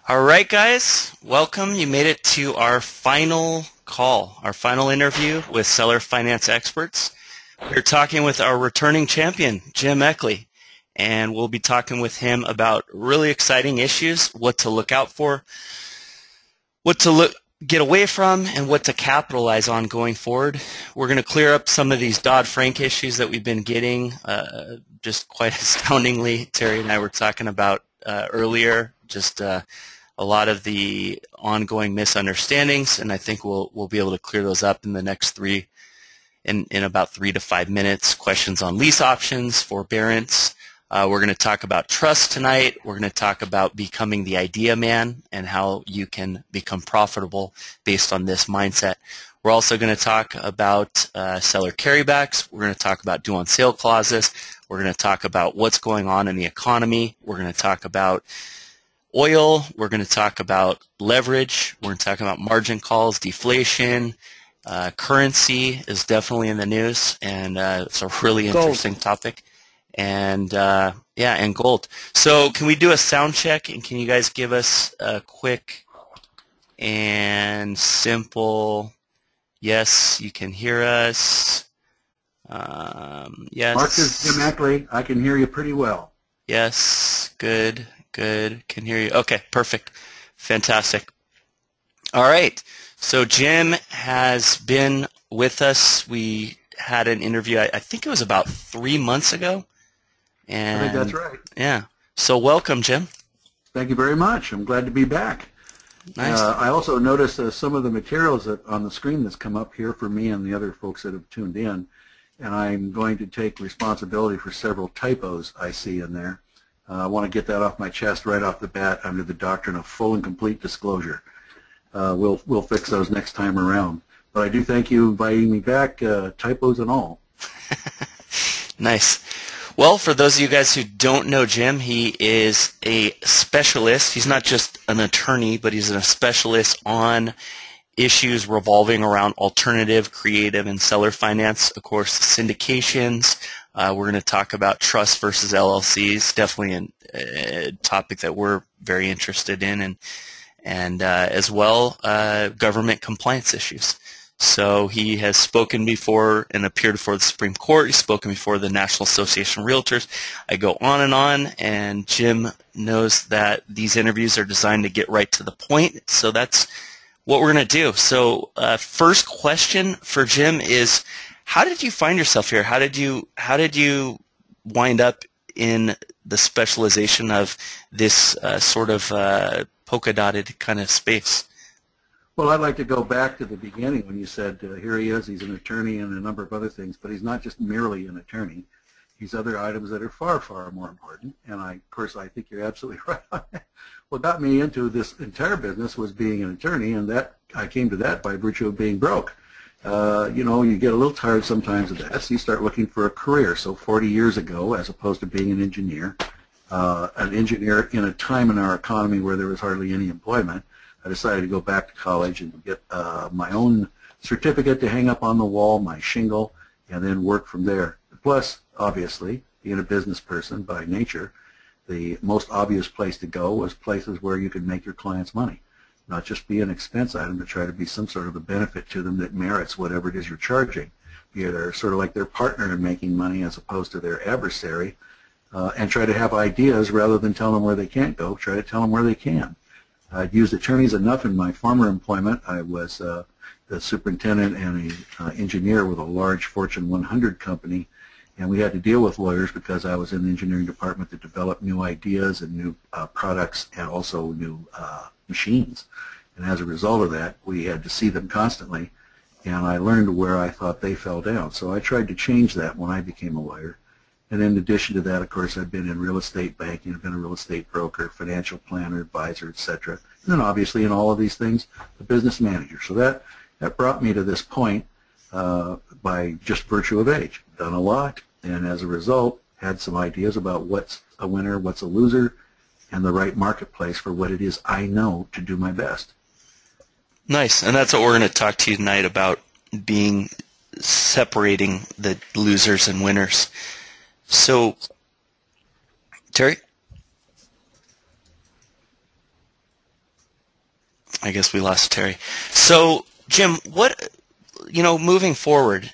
All right, guys, welcome. You made it to our final call, our final interview with seller finance experts. We're talking with our returning champion, Jim Eckley, and we'll be talking with him about really exciting issues, what to look out for, what to get away from, and what to capitalize on going forward. We're going to clear up some of these Dodd-Frank issues that we've been getting just quite astoundingly. Terry and I were talking about earlier, just a lot of the ongoing misunderstandings, and I think we'll be able to clear those up in the next in about 3 to 5 minutes. Questions on lease options, forbearance. We're going to talk about trust tonight. We're going to talk about becoming the idea man and how you can become profitable based on this mindset. We're also going to talk about seller carrybacks. We're going to talk about due on sale clauses. We're going to talk about what's going on in the economy. We're going to talk about oil. We're going to talk about leverage. We're going to talk about margin calls, deflation. Currency is definitely in the news, and it's a really interesting topic. And and gold. So can we do a sound check, and can you guys give us a quick and simple yes, you can hear us? Yes. Mark is Jim Eckley. I can hear you pretty well. Yes, good. Good. Can hear you. Okay, perfect. Fantastic. All right. So Jim has been with us. We had an interview, I think it was about 3 months ago. And I think that's right. Yeah. So welcome, Jim. Thank you very much. I'm glad to be back. Nice. I also noticed some of the materials on the screen that's come up here for me and the other folks that have tuned in, and I'm going to take responsibility for several typos I see in there. I want to get that off my chest right off the bat under the doctrine of full and complete disclosure. We'll fix those next time around. But I do thank you inviting me back, typos and all. Nice. Well, for those of you guys who don't know Jim, he is a specialist. He's not just an attorney, but he's a specialist on issues revolving around alternative, creative, and seller finance. Of course, syndications. We're going to talk about trust versus LLCs, definitely a topic that we're very interested in, and as well government compliance issues. So he has spoken before and appeared before the Supreme Court. He's spoken before the National Association of Realtors. I go on, and Jim knows that these interviews are designed to get right to the point. So that's what we're going to do. So first question for Jim is, how did you find yourself here? How did you wind up in the specialization of this sort of polka-dotted kind of space? Well, I'd like to go back to the beginning when you said, here he is, he's an attorney and a number of other things, but he's not just merely an attorney. He's other items that are far, far more important, and of course, I think you're absolutely right on that. What got me into this entire business was being an attorney, and that I came to that by virtue of being broke. You know, you get a little tired sometimes of that, so you start looking for a career. So 40 years ago, as opposed to being an engineer in a time in our economy where there was hardly any employment, I decided to go back to college and get my own certificate to hang up on the wall, my shingle, and then work from there. Plus, obviously, being a business person by nature, the most obvious place to go was places where you could make your clients money. Not just be an expense item, but try to be some sort of a benefit to them that merits whatever it is you're charging. They're sort of like their partner in making money as opposed to their adversary, and try to have ideas rather than tell them where they can't go, try to tell them where they can. I'd used attorneys enough in my former employment. I was the superintendent and an engineer with a large Fortune 100 company, and we had to deal with lawyers because I was in the engineering department that developed new ideas and new products and also new machines. And as a result of that, we had to see them constantly, and I learned where I thought they fell down. So I tried to change that when I became a lawyer. And in addition to that, of course, I've been in real estate banking, I've been a real estate broker, financial planner, advisor, etc. And then obviously in all of these things, a business manager. So that brought me to this point by just virtue of age. Done a lot, and as a result, had some ideas about what's a winner, what's a loser, and the right marketplace for what it is I know to do my best. Nice, and that's what we're going to talk to you tonight about, separating the losers and winners. So, Terry? I guess we lost Terry. So, Jim, moving forward,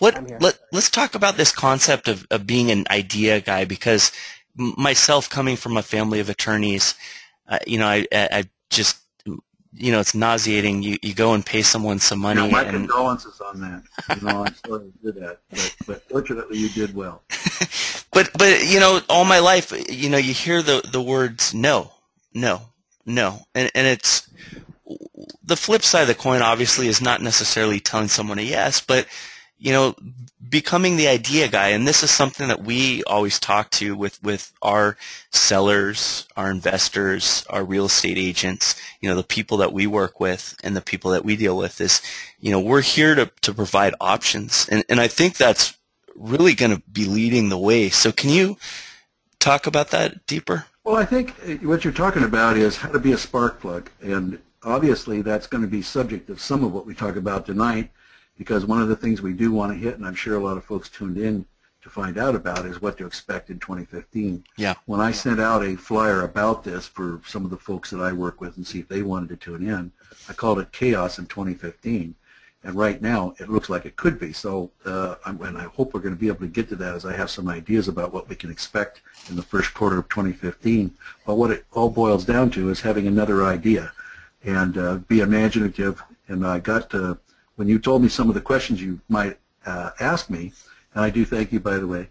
let's talk about this concept of being an idea guy, because myself, coming from a family of attorneys, I just, it's nauseating. You go and pay someone some money. My condolences on that. I'm sorry you did that, but fortunately you did well. But all my life, you hear the words no, no, no, and it's the flip side of the coin. Obviously, is not necessarily telling someone a yes, but becoming the idea guy. And this is something that we always talk to with our sellers, our investors, our real estate agents, the people that we work with and the people that we deal with is, we're here to provide options. And I think that's really going to be leading the way. So can you talk about that deeper? Well, I think what you're talking about is how to be a spark plug. And obviously that's going to be subject of some of what we talk about tonight, because one of the things we do want to hit, and I'm sure a lot of folks tuned in to find out about, is what to expect in 2015. Yeah. When I sent out a flyer about this for some of the folks that I work with and see if they wanted to tune in, I called it Chaos in 2015. And right now, it looks like it could be. So, and I hope we're going to be able to get to that, as I have some ideas about what we can expect in the first quarter of 2015. But what it all boils down to is having another idea and be imaginative. And I got to, when you told me some of the questions you might ask me, and I do thank you, by the way,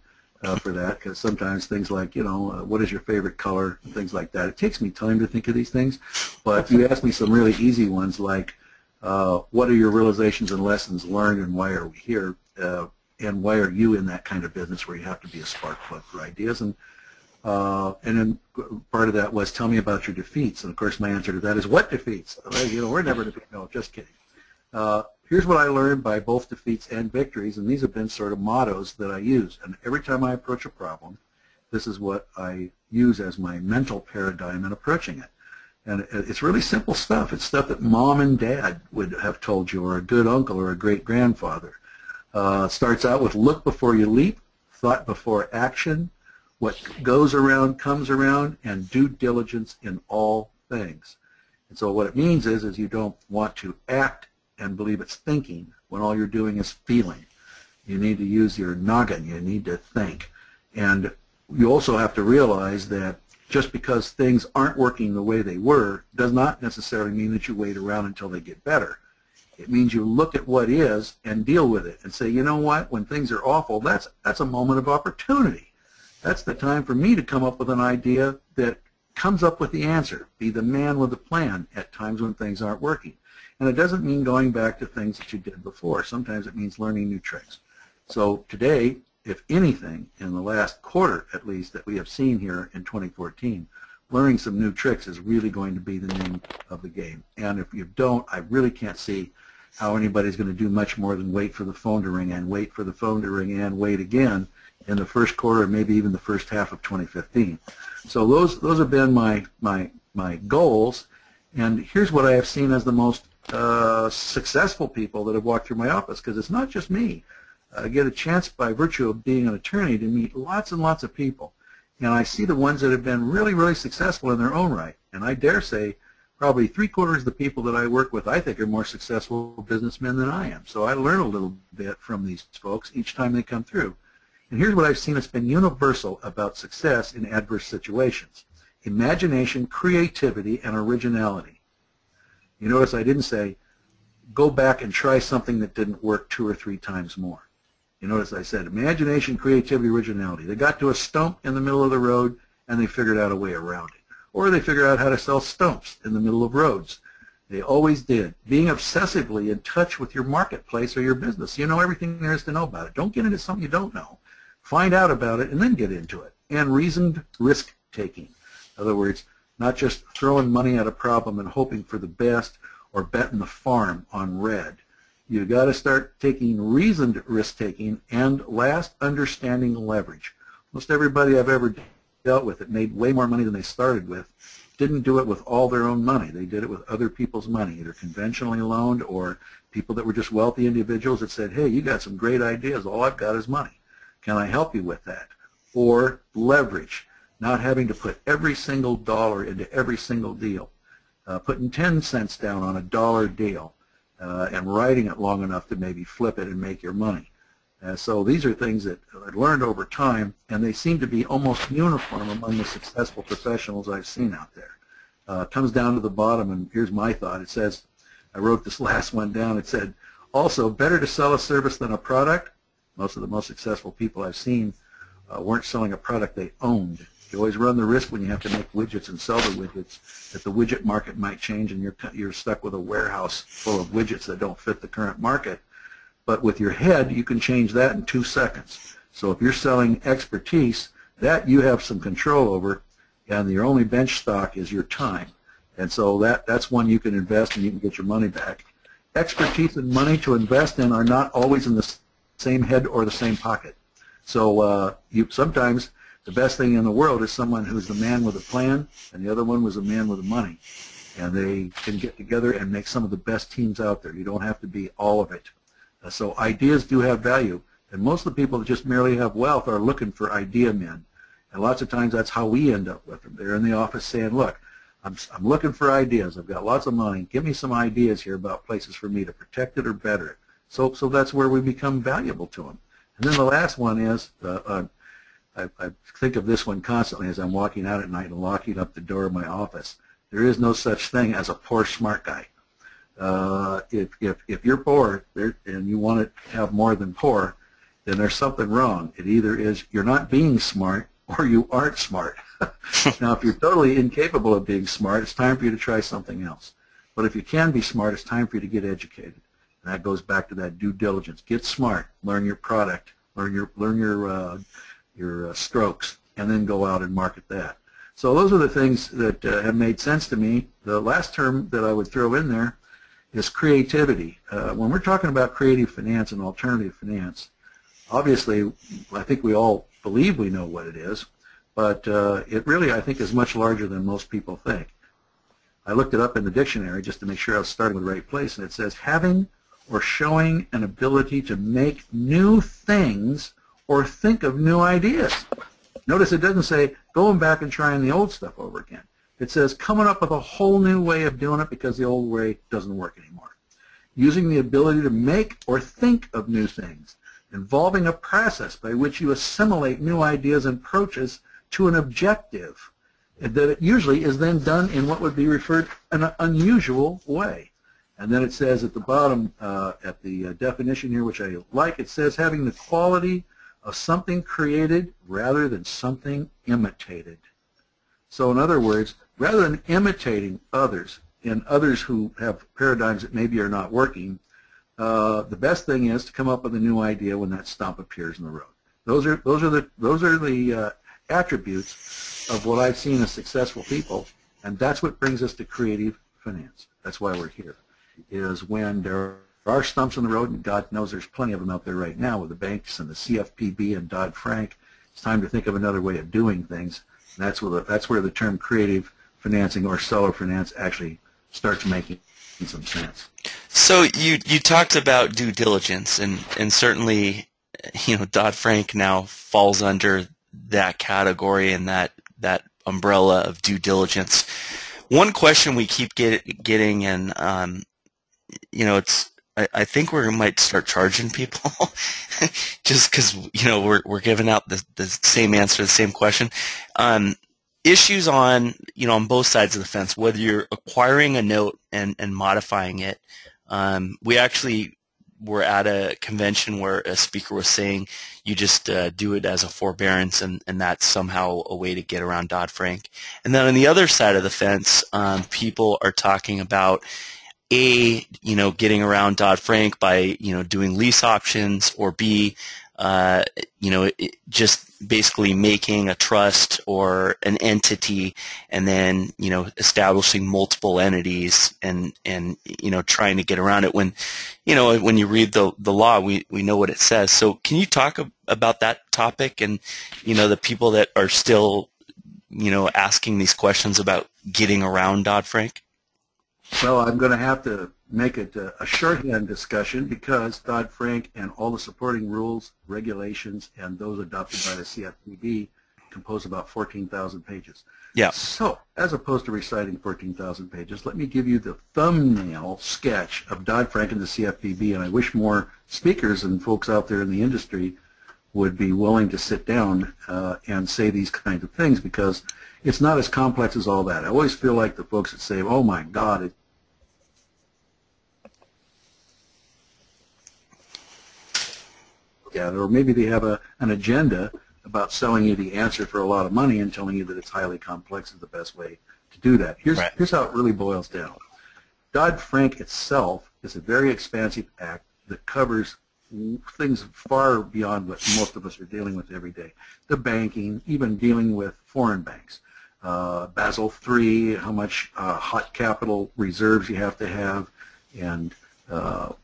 for that, because sometimes things like, what is your favorite color, and things like that. It takes me time to think of these things. But you asked me some really easy ones like, what are your realizations and lessons learned, and why are we here, and why are you in that kind of business where you have to be a spark plug for ideas? And then part of that was, tell me about your defeats. And of course my answer to that is, what defeats? We're never defeated. No, just kidding. Here's what I learned by both defeats and victories, and these have been sort of mottos that I use. And every time I approach a problem, this is what I use as my mental paradigm in approaching it. And it's really simple stuff. It's stuff that mom and dad would have told you, or a good uncle or a great-grandfather. Starts out with, look before you leap, thought before action, what goes around comes around, and due diligence in all things. And so what it means is you don't want to act and believe it's thinking when all you're doing is feeling. You need to use your noggin. You need to think. And you also have to realize that just because things aren't working the way they were does not necessarily mean that you wait around until they get better. It means you look at what is and deal with it and say, you know what, when things are awful, that's a moment of opportunity. That's the time for me to come up with an idea that comes up with the answer, be the man with the plan at times when things aren't working. And it doesn't mean going back to things that you did before. Sometimes it means learning new tricks. So today, if anything, in the last quarter at least that we have seen here in 2014, learning some new tricks is really going to be the name of the game. And if you don't, I really can't see how anybody's going to do much more than wait for the phone to ring and wait for the phone to ring and wait again in the first quarter, or maybe even the first half of 2015. So those have been my goals. And here's what I have seen as the most successful people that have walked through my office, because it's not just me. I get a chance by virtue of being an attorney to meet lots and lots of people. And I see the ones that have been really, really successful in their own right. And I dare say probably 3/4 of the people that I work with I think are more successful businessmen than I am. So I learn a little bit from these folks each time they come through. And here's what I've seen that's been universal about success in adverse situations: imagination, creativity, and originality. You notice I didn't say, go back and try something that didn't work 2 or 3 times more. You notice I said imagination, creativity, originality. They got to a stump in the middle of the road and they figured out a way around it. Or they figured out how to sell stumps in the middle of roads. They always did. Being obsessively in touch with your marketplace or your business. You know everything there is to know about it. Don't get into something you don't know. Find out about it and then get into it. And reasoned risk-taking. In other words, not just throwing money at a problem and hoping for the best or betting the farm on red. You've got to start taking reasoned risk-taking, and last, understanding leverage. Most everybody I've ever dealt with that made way more money than they started with didn't do it with all their own money. They did it with other people's money, either conventionally loaned or people that were just wealthy individuals that said, hey, you got some great ideas. All I've got is money. Can I help you with that? Or leverage, not having to put every single dollar into every single deal. putting 10 cents down on a dollar deal and riding it long enough to maybe flip it and make your money. So these are things that I learned over time, and they seem to be almost uniform among the successful professionals I've seen out there. It comes down to the bottom, and here's my thought. It says, I wrote this last one down, it said, also, better to sell a service than a product. Most of the most successful people I've seen weren't selling a product they owned. You always run the risk when you have to make widgets and sell the widgets that the widget market might change and you're stuck with a warehouse full of widgets that don't fit the current market. But with your head, you can change that in 2 seconds. So if you're selling expertise, that you have some control over, and your only bench stock is your time. And so that's one you can invest and you can get your money back. Expertise and money to invest in are not always in the same head or the same pocket. So sometimes the best thing in the world is someone who's the man with a plan, and the other one was a man with the money. And they can get together and make some of the best teams out there. You don't have to be all of it. So ideas do have value, and most of the people that just merely have wealth are looking for idea men. And lots of times that's how we end up with them. They're in the office saying, look, I'm looking for ideas. I've got lots of money. Give me some ideas here about places for me to protect it or better it. So that's where we become valuable to them. And then the last one is, I think of this one constantly as I'm walking out at night and locking up the door of my office. There is no such thing as a poor smart guy. If you're poor and you want to have more than poor, then there's something wrong. It either is you're not being smart or you aren't smart. Now, if you're totally incapable of being smart, it's time for you to try something else. But if you can be smart, it's time for you to get educated. And that goes back to that due diligence. Get smart, learn your product, learn your strokes, and then go out and market that. So those are the things that have made sense to me. The last term that I would throw in there is creativity. When we're talking about creative finance and alternative finance, obviously, I think we all believe we know what it is, but it really, I think, is much larger than most people think. I looked it up in the dictionary just to make sure I was starting with the right place, and it says having or showing an ability to make new things or think of new ideas. Notice it doesn't say going back and trying the old stuff over again. It says coming up with a whole new way of doing it because the old way doesn't work anymore. Using the ability to make or think of new things, involving a process by which you assimilate new ideas and approaches to an objective that it usually is then done in what would be referred to an unusual way. And then it says at the bottom, at the definition here, which I like, it says having the quality of something created rather than something imitated. So in other words, rather than imitating others and others who have paradigms that maybe are not working, the best thing is to come up with a new idea when that stump appears in the road. Those are the attributes of what I've seen as successful people, and that's what brings us to creative finance. That's why we're here, is when there are stumps in the road, and God knows there's plenty of them out there right now with the banks and the C.F.P.B. and Dodd-Frank. It's time to think of another way of doing things. And that's where the term creative financing or seller finance actually starts making some sense. So you talked about due diligence, and certainly, Dodd-Frank now falls under that category and that umbrella of due diligence. One question we keep getting, and I think we might start charging people just because we're giving out the same answer, the same question. Issues on both sides of the fence, whether you're acquiring a note and modifying it. We actually were at a convention where a speaker was saying you just do it as a forbearance, and that's somehow a way to get around Dodd-Frank. And then on the other side of the fence, people are talking about getting around Dodd-Frank by doing lease options, or B, just basically making a trust or an entity and then establishing multiple entities and trying to get around it. When when you read the law, we know what it says. So can you talk about that topic and the people that are still asking these questions about getting around Dodd-Frank? Well, I'm going to have to make it a shorthand discussion because Dodd-Frank and all the supporting rules, regulations, and those adopted by the C.F.P.B. compose about 14,000 pages. Yeah. So, as opposed to reciting 14,000 pages, let me give you the thumbnail sketch of Dodd-Frank and the CFPB, and I wish more speakers and folks out there in the industry would be willing to sit down and say these kinds of things, because it's not as complex as all that. I always feel like the folks that say, oh my God, or maybe they have an agenda about selling you the answer for a lot of money and telling you that it's highly complex is the best way to do that. Here's how it really boils down. Dodd-Frank itself is a very expansive act that covers things far beyond what most of us are dealing with every day. The banking, even dealing with foreign banks. Basel III, how much hot capital reserves you have to have, and how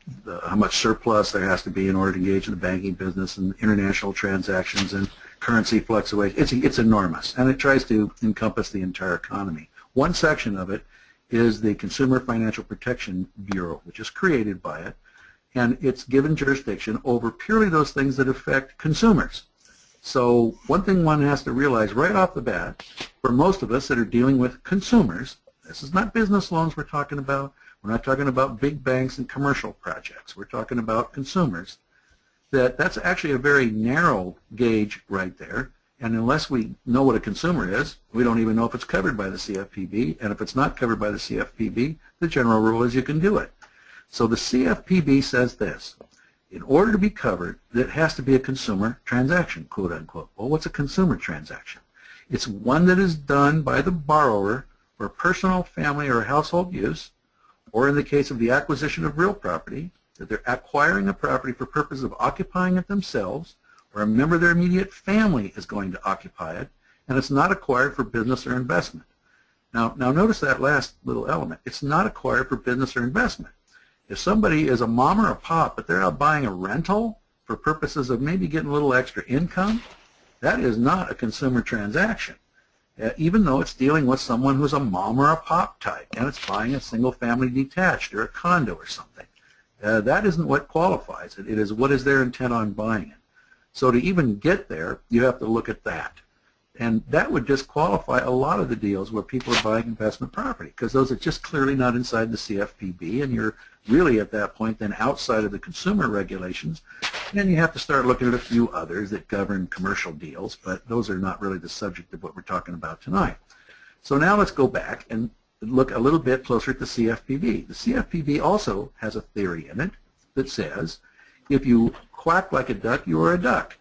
much surplus there has to be in order to engage in the banking business, and international transactions and currency fluctuations. It's enormous, and it tries to encompass the entire economy. One section of it is the Consumer Financial Protection Bureau, which is created by it, and it's given jurisdiction over purely those things that affect consumers. So one thing one has to realize right off the bat, for most of us that are dealing with consumers, this is not business loans we're talking about. We're not talking about big banks and commercial projects. We're talking about consumers. That's actually a very narrow gauge right there. And unless we know what a consumer is, we don't even know if it's covered by the CFPB. And if it's not covered by the CFPB, the general rule is you can do it. So the CFPB says this: in order to be covered, it has to be a consumer transaction, quote unquote. Well, what's a consumer transaction? It's one that is done by the borrower for personal, family, or household use, or in the case of the acquisition of real property, that they're acquiring a property for purpose of occupying it themselves, or a member of their immediate family is going to occupy it, and it's not acquired for business or investment. Now notice that last little element. It's not acquired for business or investment. If somebody is a mom or a pop, but they're out buying a rental for purposes of maybe getting a little extra income, that is not a consumer transaction. Even though it's dealing with someone who's a mom or a pop type, and it's buying a single-family detached or a condo or something. That isn't what qualifies it. It is what is their intent on buying it. So to even get there, you have to look at that. And that would disqualify a lot of the deals where people are buying investment property, because those are just clearly not inside the CFPB, and you're really at that point then outside of the consumer regulations. And you have to start looking at a few others that govern commercial deals, but those are not really the subject of what we're talking about tonight. So now let's go back and look a little bit closer at the CFPB. The CFPB also has a theory in it that says if you quack like a duck, you are a duck.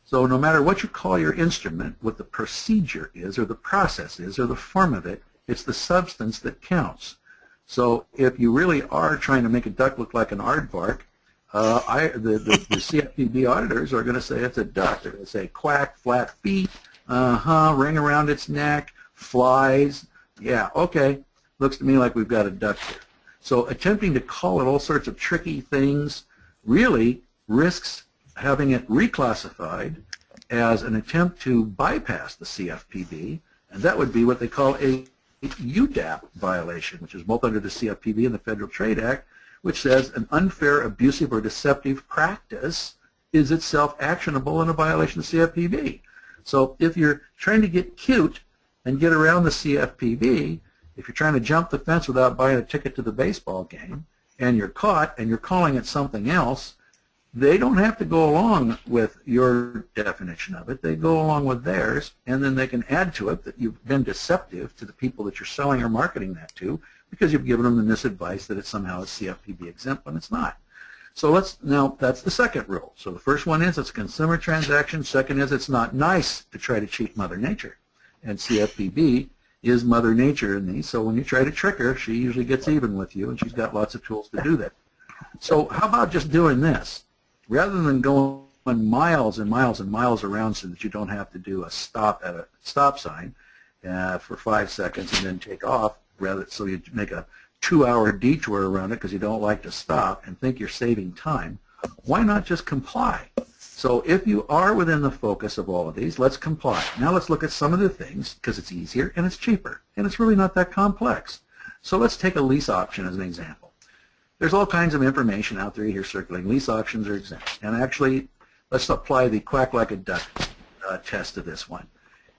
So no matter what you call your instrument, what the procedure is, or the process is, or the form of it, it's the substance that counts. So if you really are trying to make a duck look like an aardvark, the CFPB auditors are going to say it's a duck. They're going to say quack, flat feet, ring around its neck, flies. Yeah, okay, looks to me like we've got a duck here. So attempting to call it all sorts of tricky things really risks having it reclassified as an attempt to bypass the CFPB, and that would be what they call a UDAP violation, which is both under the CFPB and the Federal Trade Act, which says an unfair, abusive, or deceptive practice is itself actionable in a violation of CFPB. So if you're trying to get cute and get around the CFPB, if you're trying to jump the fence without buying a ticket to the baseball game, and you're caught and you're calling it something else, they don't have to go along with your definition of it. They go along with theirs, and then they can add to it that you've been deceptive to the people that you're selling or marketing that to, because you've given them the misadvice that it somehow is CFPB exempt when it's not. So that's the second rule. So the first one is it's a consumer transaction. Second is it's not nice to try to cheat Mother Nature. And CFPB is Mother Nature in these, so when you try to trick her, she usually gets even with you, and she's got lots of tools to do that. So how about just doing this? Rather than going miles and miles and miles around so that you don't have to do a stop at a stop sign for 5 seconds and then take off, so you make a 2-hour detour around it because you don't like to stop and think you're saving time, why not just comply? So if you are within the focus of all of these, let's comply. Now let's look at some of the things, because it's easier and it's cheaper, and it's really not that complex. So let's take a lease option as an example. There's all kinds of information out there here circulating. Lease options are exempt. And actually, let's apply the quack like a duck test to this one.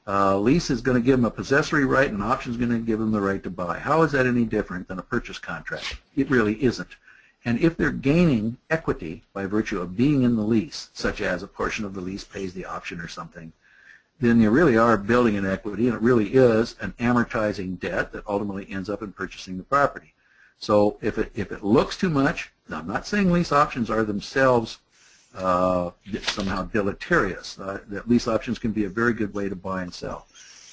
Lease is going to give them a possessory right, and option is going to give them the right to buy. How is that any different than a purchase contract? It really isn't. And if they're gaining equity by virtue of being in the lease, such as a portion of the lease pays the option or something, then you really are building an equity, and it really is an amortizing debt that ultimately ends up in purchasing the property. So if it looks too much, I'm not saying lease options are themselves somehow deleterious. That lease options can be a very good way to buy and sell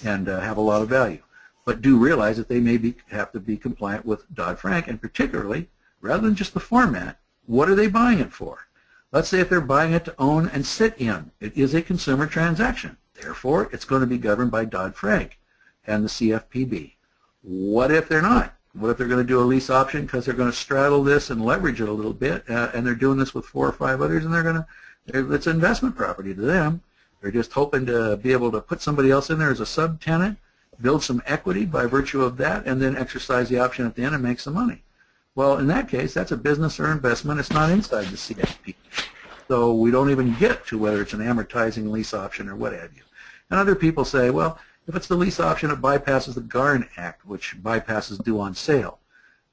and have a lot of value. But do realize that they may have to be compliant with Dodd-Frank, and particularly, rather than just the format, what are they buying it for? Let's say if they're buying it to own and sit in, it is a consumer transaction. Therefore, it's going to be governed by Dodd-Frank and the CFPB. What if they're not? What if they're going to do a lease option because they're going to straddle this and leverage it a little bit, and they're doing this with 4 or 5 others, and it's an investment property to them. They're just hoping to be able to put somebody else in there as a subtenant, build some equity by virtue of that, and then exercise the option at the end and make some money. Well, in that case, that's a business or investment. It's not inside the CFP. So we don't even get to whether it's an amortizing lease option or what have you. And other people say, well, if it's the lease option, it bypasses the GARN Act, which bypasses due on sale.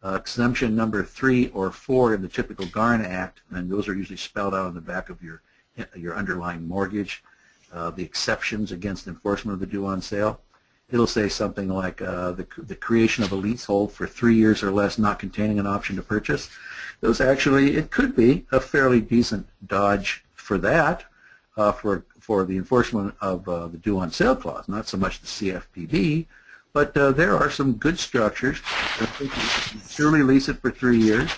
Exemption number 3 or 4 in the typical GARN Act, and those are usually spelled out on the back of your underlying mortgage, the exceptions against enforcement of the due on sale. It'll say something like the creation of a leasehold for 3 years or less not containing an option to purchase. Those actually, it could be a fairly decent dodge for that, for the enforcement of the due on sale clause, not so much the CFPB, but there are some good structures. You can surely lease it for 3 years,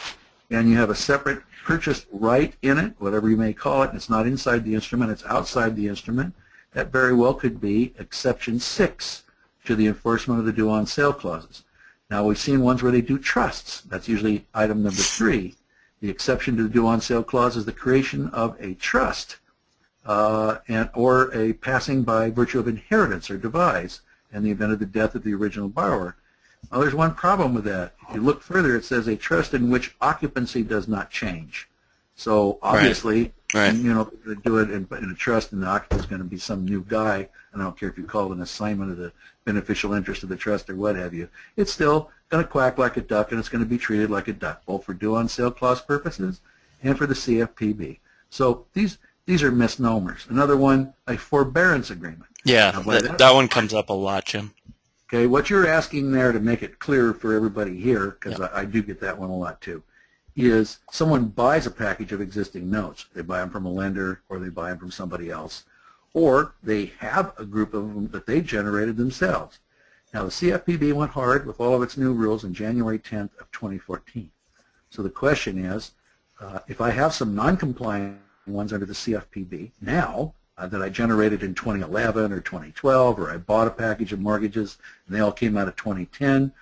and you have a separate purchase right in it, whatever you may call it, and it's not inside the instrument, it's outside the instrument. That very well could be exception 6 to the enforcement of the due on sale clauses. Now, we've seen ones where they do trusts. That's usually item number 3. The exception to the due on sale clause is the creation of a trust or a passing by virtue of inheritance or devise in the event of the death of the original borrower. Now, there's one problem with that. If you look further, it says a trust in which occupancy does not change. So obviously, right. You know, to do it in a trust, and the occupant is going to be some new guy, and I don't care if you call it an assignment of the beneficial interest of the trust or what have you, it's still going to quack like a duck, and it's going to be treated like a duck, both for due on sale clause purposes and for the CFPB. So these are misnomers. Another one, a forbearance agreement. Yeah, that one comes up a lot, Jim. Okay, what you're asking there, to make it clearer for everybody here, because I do get that one a lot too, is someone buys a package of existing notes. They buy them from a lender, or they buy them from somebody else, or they have a group of them that they generated themselves. Now, the CFPB went hard with all of its new rules on January 10th of 2014. So the question is, if I have some non-compliant ones under the CFPB now that I generated in 2011 or 2012, or I bought a package of mortgages and they all came out of 2010,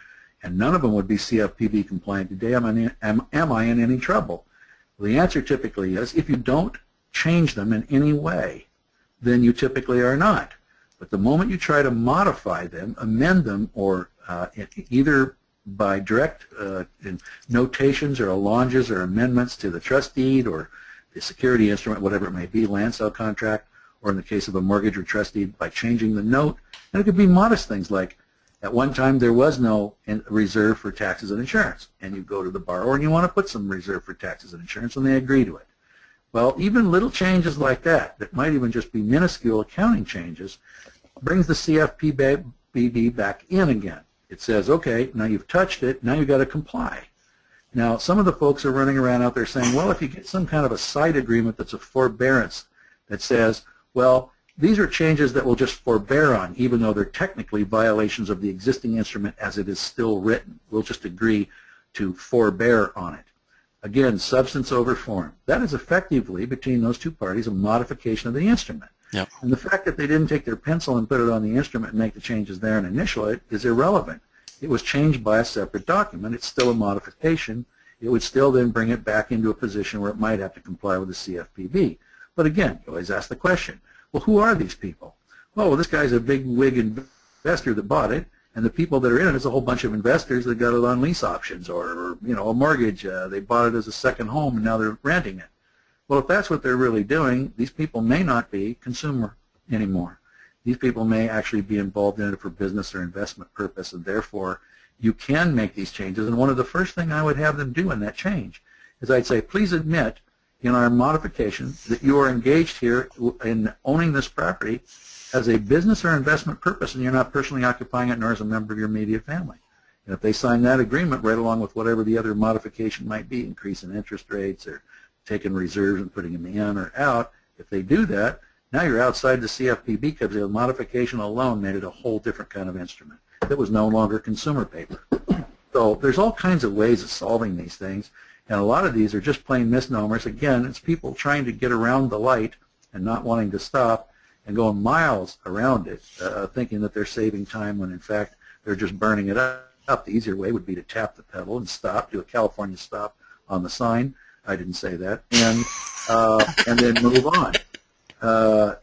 and none of them would be CFPB compliant today, am I in any trouble? Well, the answer typically is, if you don't change them in any way, then you typically are not. But the moment you try to modify them, amend them, or either by direct notations or allonges or amendments to the trust deed or the security instrument, whatever it may be, land sale contract, or in the case of a mortgage or trust deed, by changing the note, and it could be modest things like, at one time there was no reserve for taxes and insurance, and you go to the borrower and you want to put some reserve for taxes and insurance, and they agree to it. Well, even little changes like that might even just be minuscule accounting changes, brings the CFPB back in again. It says, okay, now you've touched it, now you've got to comply. Now, some of the folks are running around out there saying, well, if you get some kind of a side agreement that's a forbearance that says, well, these are changes that we'll just forbear on, even though they're technically violations of the existing instrument as it is still written. We'll just agree to forbear on it. Again, substance over form. That is effectively, between those two parties, a modification of the instrument. Yep. And the fact that they didn't take their pencil and put it on the instrument and make the changes there and initial it is irrelevant. It was changed by a separate document. It's still a modification. It would still then bring it back into a position where it might have to comply with the CFPB. But again, you always ask the question, well, who are these people? Well, this guy's a big wig investor that bought it, and the people that are in it is a whole bunch of investors that got it on lease options or you know, a mortgage. They bought it as a second home, and now they're renting it. Well, if that's what they're really doing, these people may not be consumer anymore. These people may actually be involved in it for business or investment purpose, and therefore you can make these changes. And one of the first things I would have them do in that change is I'd say, please admit in our modification that you are engaged here in owning this property as a business or investment purpose, and you're not personally occupying it nor as a member of your immediate family. And if they sign that agreement right along with whatever the other modification might be, increase in interest rates or taking reserves and putting them in or out, if they do that, now you're outside the CFPB because the modification alone made it a whole different kind of instrument. It was no longer consumer paper. So there's all kinds of ways of solving these things, and a lot of these are just plain misnomers. Again, it's people trying to get around the light and not wanting to stop and going miles around it, thinking that they're saving time when in fact they're just burning it up. The easier way would be to tap the pedal and stop, do a California stop on the sign. I didn't say that, and then move on.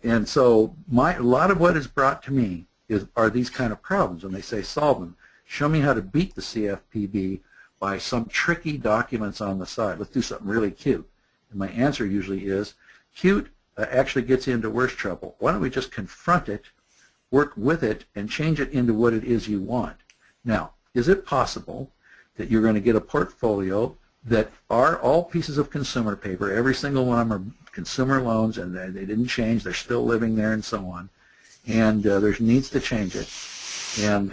And so a lot of what is brought to me are these kind of problems, and they say solve them. Show me how to beat the CFPB by some tricky documents on the side. Let's do something really cute. And my answer usually is, cute actually gets you into worse trouble. Why don't we just confront it, work with it, and change it into what it is you want? Now, is it possible that you're going to get a portfolio that are all pieces of consumer paper, every single one of them are consumer loans, and they didn't change, they're still living there and so on, and there needs to change it, and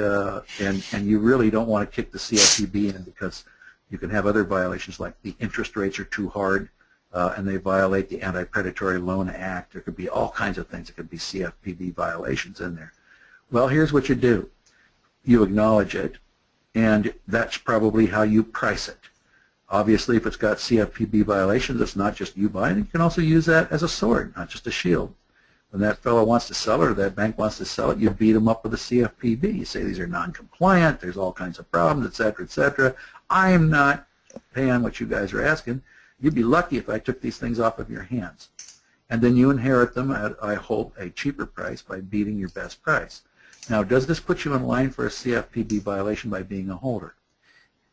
you really don't want to kick the CFPB in because you can have other violations like the interest rates are too hard and they violate the Anti-Predatory Loan Act. There could be all kinds of things. There could be CFPB violations in there. Well, here's what you do. You acknowledge it, and that's probably how you price it. Obviously, if it's got CFPB violations, it's not just you buying it. You can also use that as a sword, not just a shield. When that fellow wants to sell it or that bank wants to sell it, you beat them up with the CFPB. You say these are non-compliant, there's all kinds of problems, et cetera, et cetera. I am not paying what you guys are asking. You'd be lucky if I took these things off of your hands. And then you inherit them at, I hope, a cheaper price by beating your best price. Now, does this put you in line for a CFPB violation by being a holder?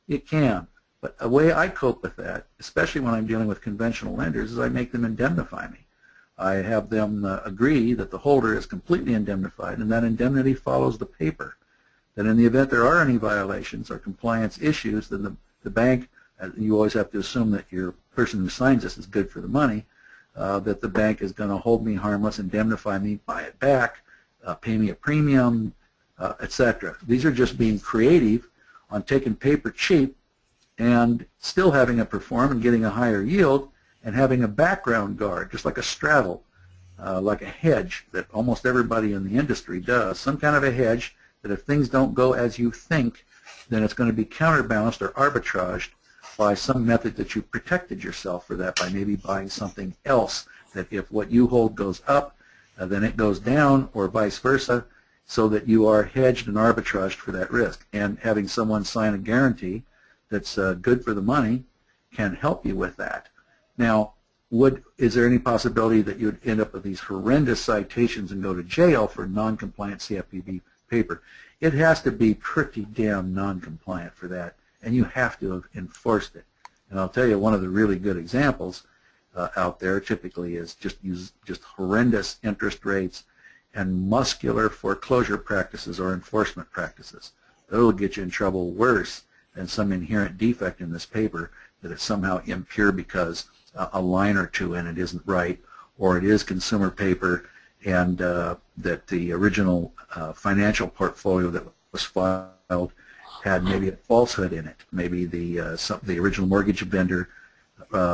It can. But a way I cope with that, especially when I'm dealing with conventional lenders, is I make them indemnify me. I have them agree that the holder is completely indemnified, and that indemnity follows the paper. That in the event there are any violations or compliance issues, then the bank, you always have to assume that your person who signs this is good for the money, that the bank is going to hold me harmless, indemnify me, buy it back, pay me a premium, etc. These are just being creative on taking paper cheap and still having it perform and getting a higher yield and having a background guard, just like a straddle, like a hedge that almost everybody in the industry does, some kind of a hedge that if things don't go as you think, then it's going to be counterbalanced or arbitraged by some method that you protected yourself for that by maybe buying something else that if what you hold goes up, then it goes down or vice versa, so that you are hedged and arbitraged for that risk. And having someone sign a guarantee that's good for the money can help you with that. Now, is there any possibility that you'd end up with these horrendous citations and go to jail for non-compliant CFPB paper? It has to be pretty damn non-compliant for that, and you have to have enforced it. And I'll tell you, one of the really good examples out there typically is just horrendous interest rates and muscular foreclosure practices or enforcement practices. Those will get you in trouble worse than some inherent defect in this paper that it's somehow impure because a line or two in it isn't right, or it is consumer paper, and that the original financial portfolio that was filed had maybe a falsehood in it. Maybe the original mortgage vendor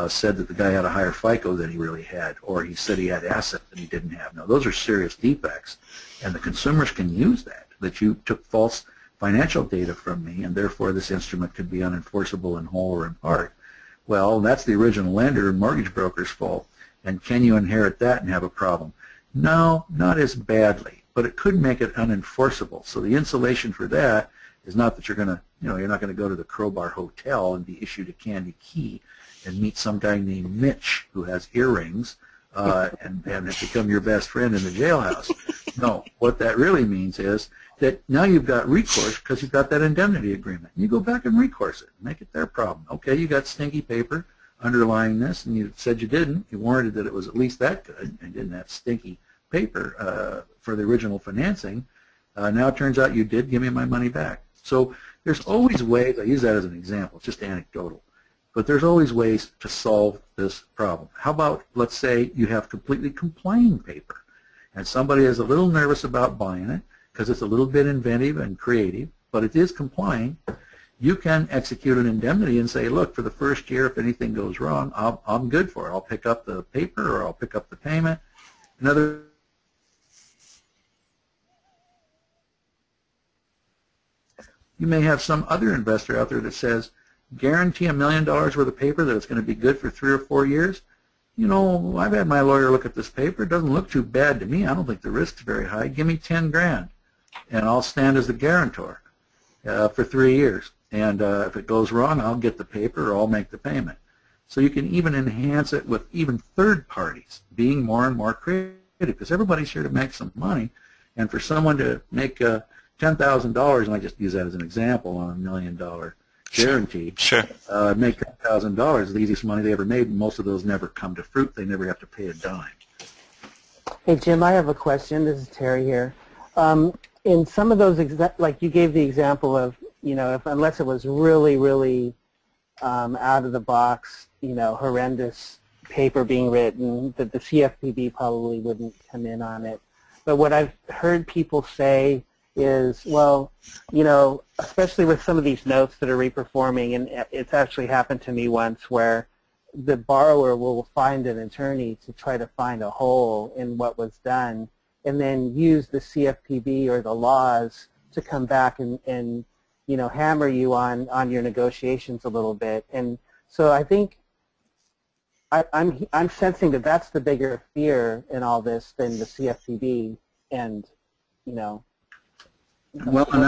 said that the guy had a higher FICO than he really had, or he said he had assets that he didn't have. Now, those are serious defects, and the consumers can use that you took false financial data from me, and therefore this instrument could be unenforceable in whole or in part. Well, that's the original lender and mortgage broker's fault. And can you inherit that and have a problem? No, not as badly, but it could make it unenforceable. So the insulation for that is not that you're going to, you're not going to go to the Crowbar Hotel and be issued a candy key and meet some guy named Mitch who has earrings and has become your best friend in the jailhouse. No, what that really means is that now you've got recourse because you've got that indemnity agreement. You go back and recourse it, make it their problem. Okay, you got stinky paper underlying this, and you said you didn't. You warranted that it was at least that good, and didn't have stinky paper for the original financing. Now it turns out you did give me my money back. So there's always ways, I use that as an example, it's just anecdotal, but there's always ways to solve this problem. How about, let's say you have completely complying paper, and somebody is a little nervous about buying it because it's a little bit inventive and creative, but it is complying. You can execute an indemnity and say, look, for the first year, if anything goes wrong, I'm good for it. I'll pick up the paper or I'll pick up the payment. Another You may have some other investor out there that says, guarantee $1 million worth of paper that it's going to be good for 3 or 4 years. You know, I've had my lawyer look at this paper. It doesn't look too bad to me. I don't think the risk's very high. Give me 10 grand, and I'll stand as the guarantor for 3 years. And if it goes wrong, I'll get the paper or I'll make the payment. So you can even enhance it with even third parties being more and more creative, because everybody's here to make some money. And for someone to make $10,000, and I just use that as an example on $1 million guarantee, Sure. Make $10,000, the easiest money they ever made, and most of those never come to fruit. They never have to pay a dime. Hey, Jim, I have a question. This is Terry here. In some of those, like you gave the example of, you know, unless it was really, really out of the box, you know, horrendous paper being written, that the CFPB probably wouldn't come in on it. But what I've heard people say is, well, you know, especially with some of these notes that are reperforming, and it's actually happened to me once where the borrower will find an attorney to try to find a hole in what was done and then use the CFPB or the laws to come back and you know, hammer you on your negotiations a little bit. And so I think I'm sensing that that's the bigger fear in all this than the CFPB, and you know. Well, and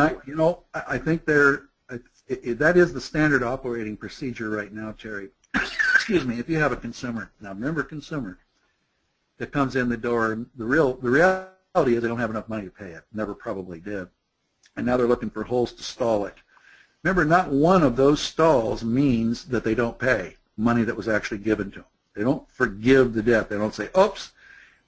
I think that is the standard operating procedure right now, Terry. Excuse me. If you have a consumer, now remember, consumer that comes in the door, the reality is they don't have enough money to pay it. Never probably did, and now they're looking for holes to stall it. Remember, not one of those stalls means that they don't pay money that was actually given to them. They don't forgive the debt. They don't say, oops,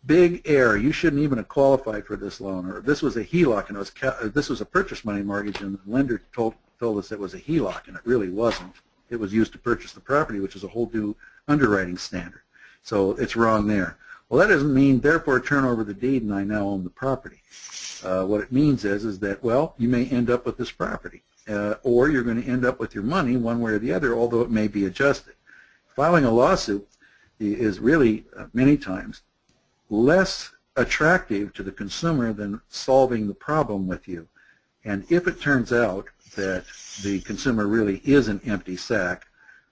big error, you shouldn't even have qualified for this loan, or this was a HELOC, and this was a purchase money mortgage, and the lender told us it was a HELOC, and it really wasn't. It was used to purchase the property, which is a whole new underwriting standard. So it's wrong there. Well, that doesn't mean, therefore, turn over the deed and I now own the property. What it means is that, well, you may end up with this property, or you're going to end up with your money one way or the other, although it may be adjusted. Filing a lawsuit is really, many times, less attractive to the consumer than solving the problem with you. And if it turns out that the consumer really is an empty sack,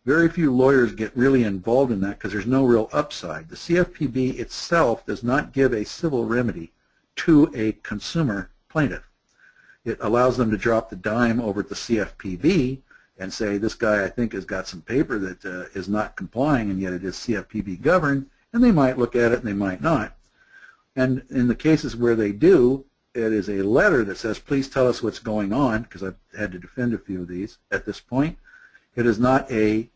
very few lawyers get really involved in that because there's no real upside. The CFPB itself does not give a civil remedy to a consumer plaintiff. It allows them to drop the dime over at the CFPB and say, this guy, I think, has got some paper that is not complying, and yet it is CFPB governed, and they might look at it and they might not. And in the cases where they do, it is a letter that says, please tell us what's going on, because I've had to defend a few of these at this point. It is not a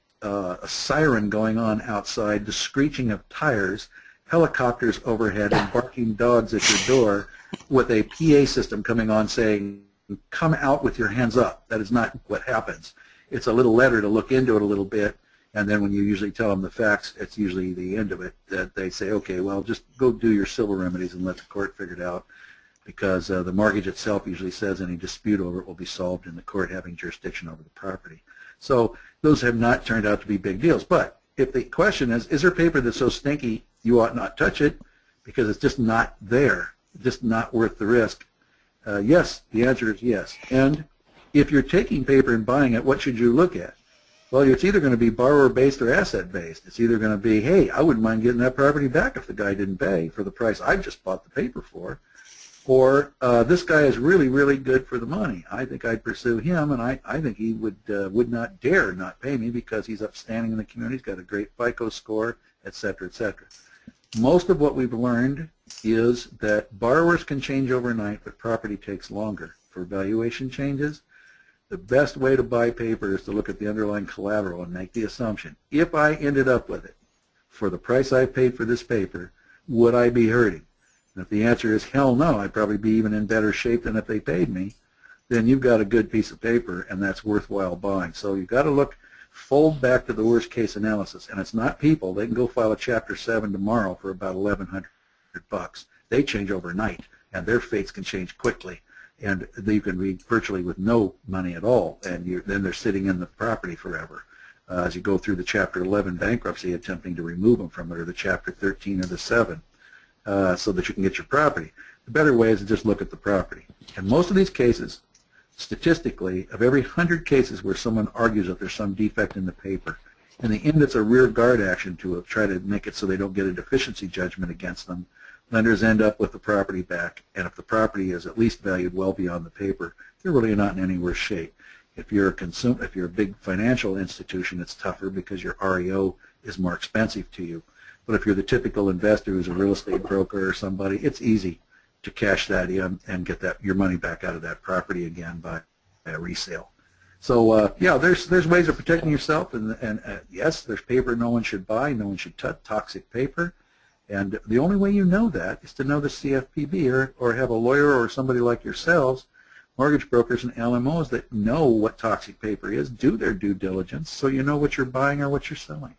siren going on outside, the screeching of tires, helicopters overhead, and barking dogs at your door with a PA system coming on saying, come out with your hands up. That is not what happens. It's a little letter to look into it a little bit, and then when you usually tell them the facts, it's usually the end of it, that they say, okay, well, just go do your civil remedies and let the court figure it out, because the mortgage itself usually says any dispute over it will be solved in the court having jurisdiction over the property. So those have not turned out to be big deals. But if the question is there paper that's so stinky you ought not touch it because it's just not there, just not worth the risk? Yes, the answer is yes. And if you're taking paper and buying it, what should you look at? Well, it's either going to be borrower-based or asset-based. It's either going to be, hey, I wouldn't mind getting that property back if the guy didn't pay for the price I just bought the paper for, or this guy is really, really good for the money. I think I'd pursue him, and I think he would not dare not pay me because he's upstanding in the community, he's got a great FICO score, et cetera, et cetera. Most of what we've learned is that borrowers can change overnight, but property takes longer. For valuation changes, the best way to buy paper is to look at the underlying collateral and make the assumption, if I ended up with it for the price I paid for this paper, would I be hurting? And if the answer is hell no, I'd probably be even in better shape than if they paid me, then you've got a good piece of paper, and that's worthwhile buying. So you've got to look, fold back to the worst case analysis, and it's not people. They can go file a Chapter 7 tomorrow for about $1,100. They change overnight, and their fates can change quickly, and you can be virtually with no money at all, and then they're sitting in the property forever. As you go through the Chapter 11 bankruptcy, attempting to remove them from it, or the Chapter 13 or the 7, so that you can get your property. The better way is to just look at the property. And most of these cases, statistically, of every 100 cases where someone argues that there's some defect in the paper, in the end it's a rear guard action to try to make it so they don't get a deficiency judgment against them. Lenders end up with the property back, and if the property is at least valued well beyond the paper, they're really not in any worse shape. If you're a big financial institution, it's tougher because your REO is more expensive to you. But if you're the typical investor who's a real estate broker or somebody, it's easy to cash that in and get your money back out of that property again by a resale. So yeah, there's ways of protecting yourself, and yes, there's paper no one should buy, no one should touch, toxic paper, and the only way you know that is to know the CFPB or have a lawyer or somebody like yourselves, mortgage brokers and LMOs that know what toxic paper is, do their due diligence so you know what you're buying or what you're selling.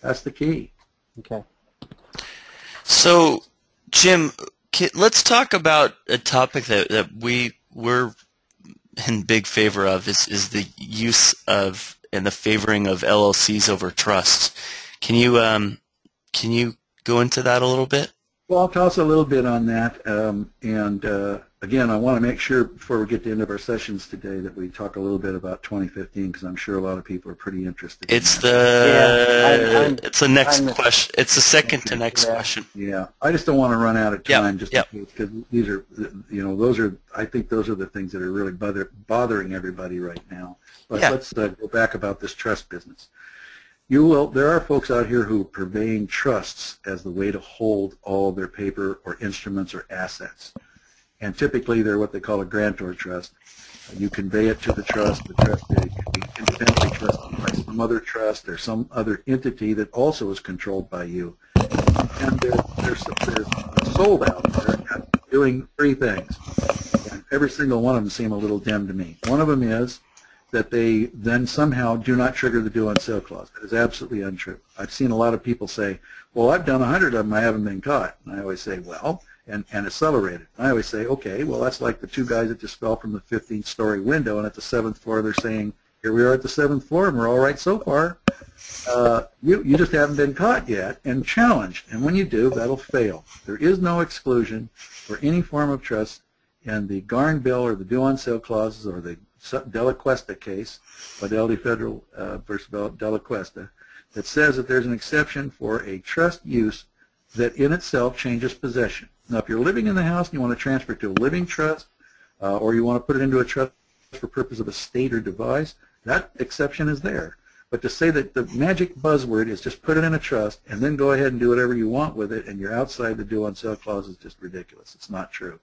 That's the key. Okay. So, Jim, let's talk about a topic that we're in big favor of is the use of and the favoring of LLCs over trusts. Can you go into that a little bit? Well, I'll toss a little bit on that, again, I want to make sure before we get to the end of our sessions today that we talk a little bit about 2015 because I'm sure a lot of people are pretty interested. It's in that. It's the next question. It's the second to next question. Yeah, I just don't want to run out of time because these are, I think those are the things that are really bothering everybody right now. But let's go back about this trust business. There are folks out here who are purveying trusts as the way to hold all their paper or instruments or assets. And typically they're what they call a grantor trust. You convey it to the trust can be independently trusted by some other trust or some other entity that also is controlled by you. And there's sold out there doing three things. And every single one of them seem a little dim to me. One of them is that they then somehow do not trigger the due on sale clause. That is absolutely untrue. I've seen a lot of people say, well, I've done 100 of them, I haven't been caught. And I always say, well, and accelerated. I always say, okay, well, that's like the two guys that just fell from the 15th-story window, and at the 7th floor they're saying, here we are at the 7th floor, and we're all right so far. You just haven't been caught yet and challenged, and when you do, that'll fail. There is no exclusion for any form of trust in the Garn Bill or the due on sale clauses or the Della Questa case, Fidelity Federal versus Della Questa, that says that there's an exception for a trust use that in itself changes possession. Now, if you're living in the house and you want to transfer it to a living trust or you want to put it into a trust for purpose of estate or device, that exception is there. But to say that the magic buzzword is just put it in a trust and then go ahead and do whatever you want with it and you're outside the due on sale clause is just ridiculous. It's not true.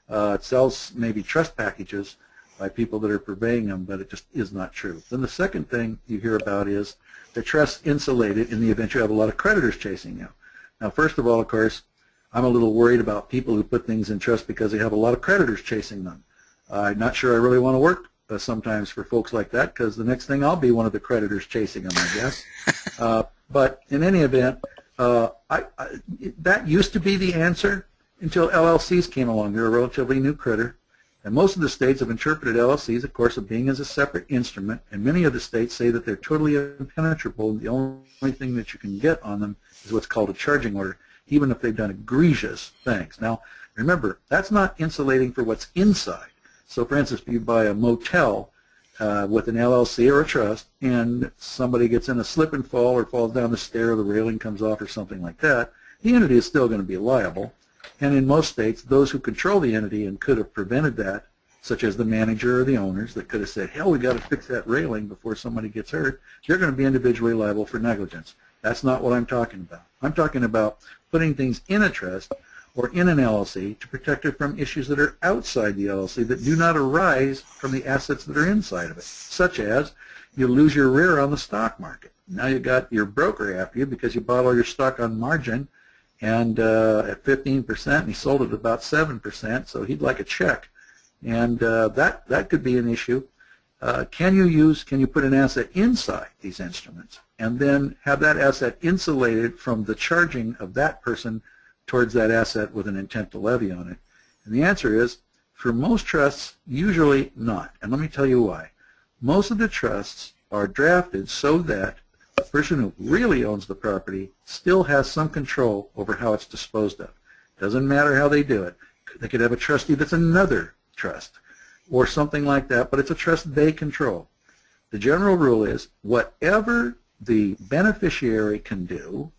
It sells maybe trust packages by people that are purveying them, but it just is not true. Then the second thing you hear about is the trust insulated in the event you have a lot of creditors chasing you. Now, first of all, of course, I'm a little worried about people who put things in trust because they have a lot of creditors chasing them. I'm not sure I really want to work sometimes for folks like that because the next thing I'll be one of the creditors chasing them, I guess. But in any event, that used to be the answer until LLCs came along. They're a relatively new critter. And most of the states have interpreted LLCs, of course, of being as a separate instrument, and many of the states say that they're totally impenetrable. The only thing that you can get on them is what's called a charging order, even if they've done egregious things. Now, remember, that's not insulating for what's inside. So, for instance, if you buy a motel with an LLC or a trust, and somebody gets in a slip and fall or falls down the stair or the railing comes off or something like that, the entity is still going to be liable. And in most states, those who control the entity and could have prevented that, such as the manager or the owners, that could have said, hell, we got to fix that railing before somebody gets hurt, they're going to be individually liable for negligence. That's not what I'm talking about. I'm talking about putting things in a trust or in an LLC to protect it from issues that are outside the LLC that do not arise from the assets that are inside of it, such as you lose your rear on the stock market. Now you got your broker after you because you bought all your stock on margin, and at 15%, and he sold it at about 7%, so he'd like a check. And that could be an issue. Can you put an asset inside these instruments and then have that asset insulated from the charging of that person towards that asset with an intent to levy on it? And the answer is, for most trusts, usually not. And let me tell you why. Most of the trusts are drafted so that the person who really owns the property still has some control over how it's disposed of. Doesn't matter how they do it. They could have a trustee that's another trust or something like that, but it's a trust they control. The general rule is whatever the beneficiary can do,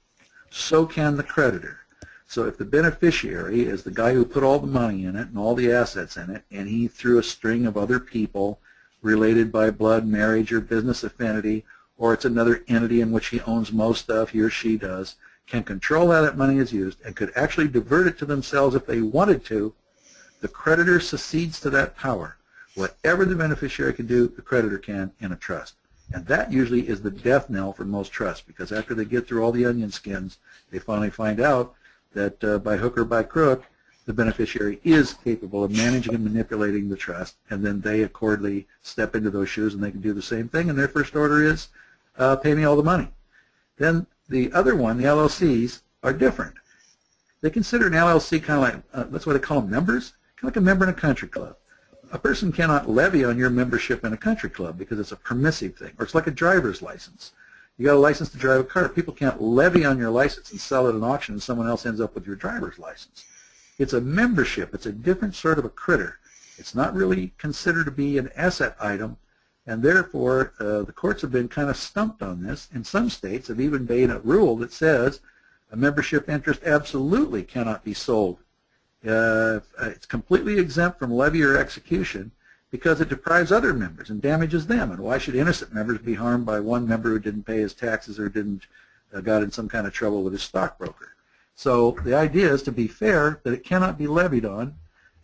so can the creditor. So if the beneficiary is the guy who put all the money in it and all the assets in it, and he through a string of other people related by blood, marriage, or business affinity, or it's another entity in which he owns most of, he or she does, can control how that money is used and could actually divert it to themselves if they wanted to, the creditor succeeds to that power. Whatever the beneficiary can do, the creditor can in a trust. And that usually is the death knell for most trusts, because after they get through all the onion skins, they finally find out that by hook or by crook, the beneficiary is capable of managing and manipulating the trust, and then they accordingly step into those shoes and they can do the same thing, and their first order is pay me all the money. Then the other one, the LLCs, are different. They consider an LLC kind of like, that's what they call them, members, kind of like a member in a country club. A person cannot levy on your membership in a country club because it's a permissive thing, or it's like a driver's license. You got a license to drive a car. People can't levy on your license and sell it at an auction and someone else ends up with your driver's license. It's a membership. It's a different sort of a critter. It's not really considered to be an asset item, and therefore the courts have been kind of stumped on this. In some states have even made a rule that says a membership interest absolutely cannot be sold. It's completely exempt from levy or execution because it deprives other members and damages them. And why should innocent members be harmed by one member who didn't pay his taxes or didn't got in some kind of trouble with his stockbroker? So the idea is, to be fair, that it cannot be levied on,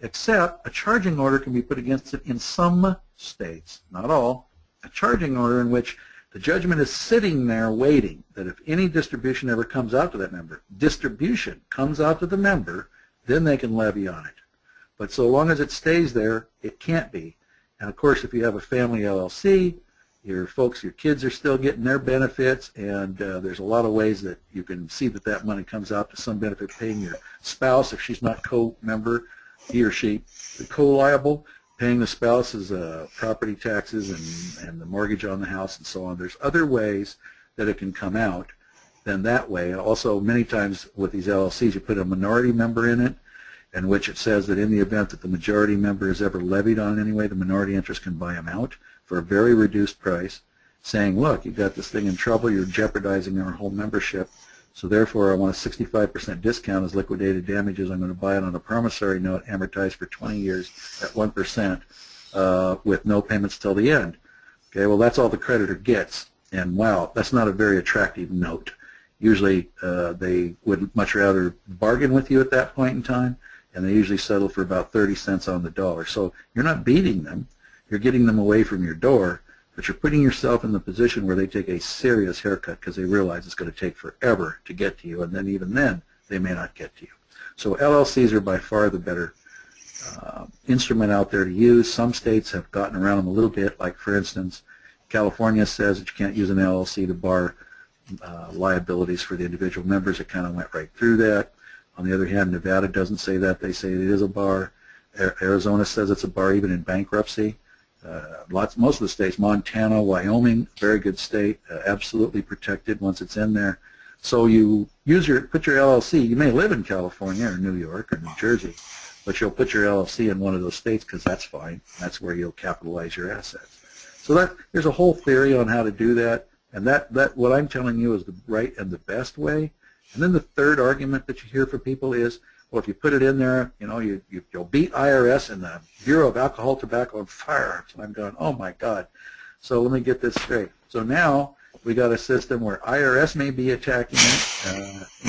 except a charging order can be put against it in some states, not all, a charging order in which the judgment is sitting there waiting that if any distribution ever comes out to that member, distribution comes out to the member, then they can levy on it. But so long as it stays there, it can't be. And of course, if you have a family LLC, your kids are still getting their benefits, and there's a lot of ways that you can see that that money comes out to some benefit, paying your spouse if she's not co-member, he or she, co-liable, paying the spouse's property taxes and the mortgage on the house and so on. There's other ways that it can come out than that way. Also, many times with these LLCs, you put a minority member in it, in which it says that in the event that the majority member is ever levied on in any way, the minority interest can buy them out for a very reduced price, saying, look, you got this thing in trouble, you're jeopardizing our whole membership, so therefore I want a 65% discount as liquidated damages. I'm going to buy it on a promissory note amortized for 20 years at 1% with no payments till the end. Okay, well, that's all the creditor gets, and wow, that's not a very attractive note. Usually they would much rather bargain with you at that point in time, and they usually settle for about 30 cents on the dollar. So you're not beating them. You're getting them away from your door, but you're putting yourself in the position where they take a serious haircut because they realize it's going to take forever to get to you, and then even then they may not get to you. So LLCs are by far the better instrument out there to use. Some states have gotten around them a little bit, like for instance, California says that you can't use an LLC to bar liabilities for the individual members. It kind of went right through that. On the other hand, Nevada doesn't say that. They say it is a bar. Arizona says it's a bar even in bankruptcy. Most of the states, Montana, Wyoming, very good state, absolutely protected once it's in there. So you put your LLC. You may live in California or New York or New Jersey, but you'll put your LLC in one of those states because that's fine. That's where you'll capitalize your assets. So there's a whole theory on how to do that, and that what I'm telling you is the right and the best way. And then the third argument that you hear from people is, well, if you put it in there, you know, you'll beat IRS and the Bureau of Alcohol, Tobacco, and Firearms. And I'm going, oh my God. So let me get this straight. So now we got a system where IRS may be attacking it,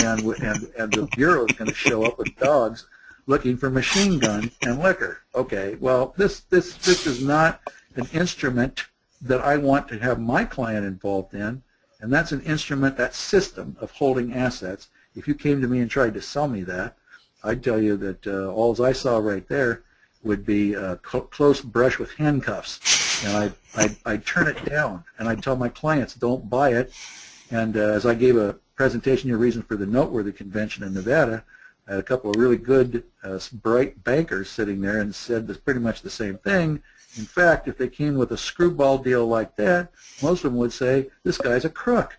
and the Bureau is going to show up with dogs looking for machine guns and liquor. Okay, well, this is not an instrument that I want to have my client involved in, and that's an instrument, that system of holding assets if you came to me and tried to sell me that, I'd tell you that all I saw right there would be a close brush with handcuffs, and I'd turn it down, and I'd tell my clients, don't buy it. And as I gave a presentation, your reason for the noteworthy convention in Nevada, I had a couple of really good, bright bankers sitting there and said pretty much the same thing. In fact, if they came with a screwball deal like that, most of them would say, this guy's a crook.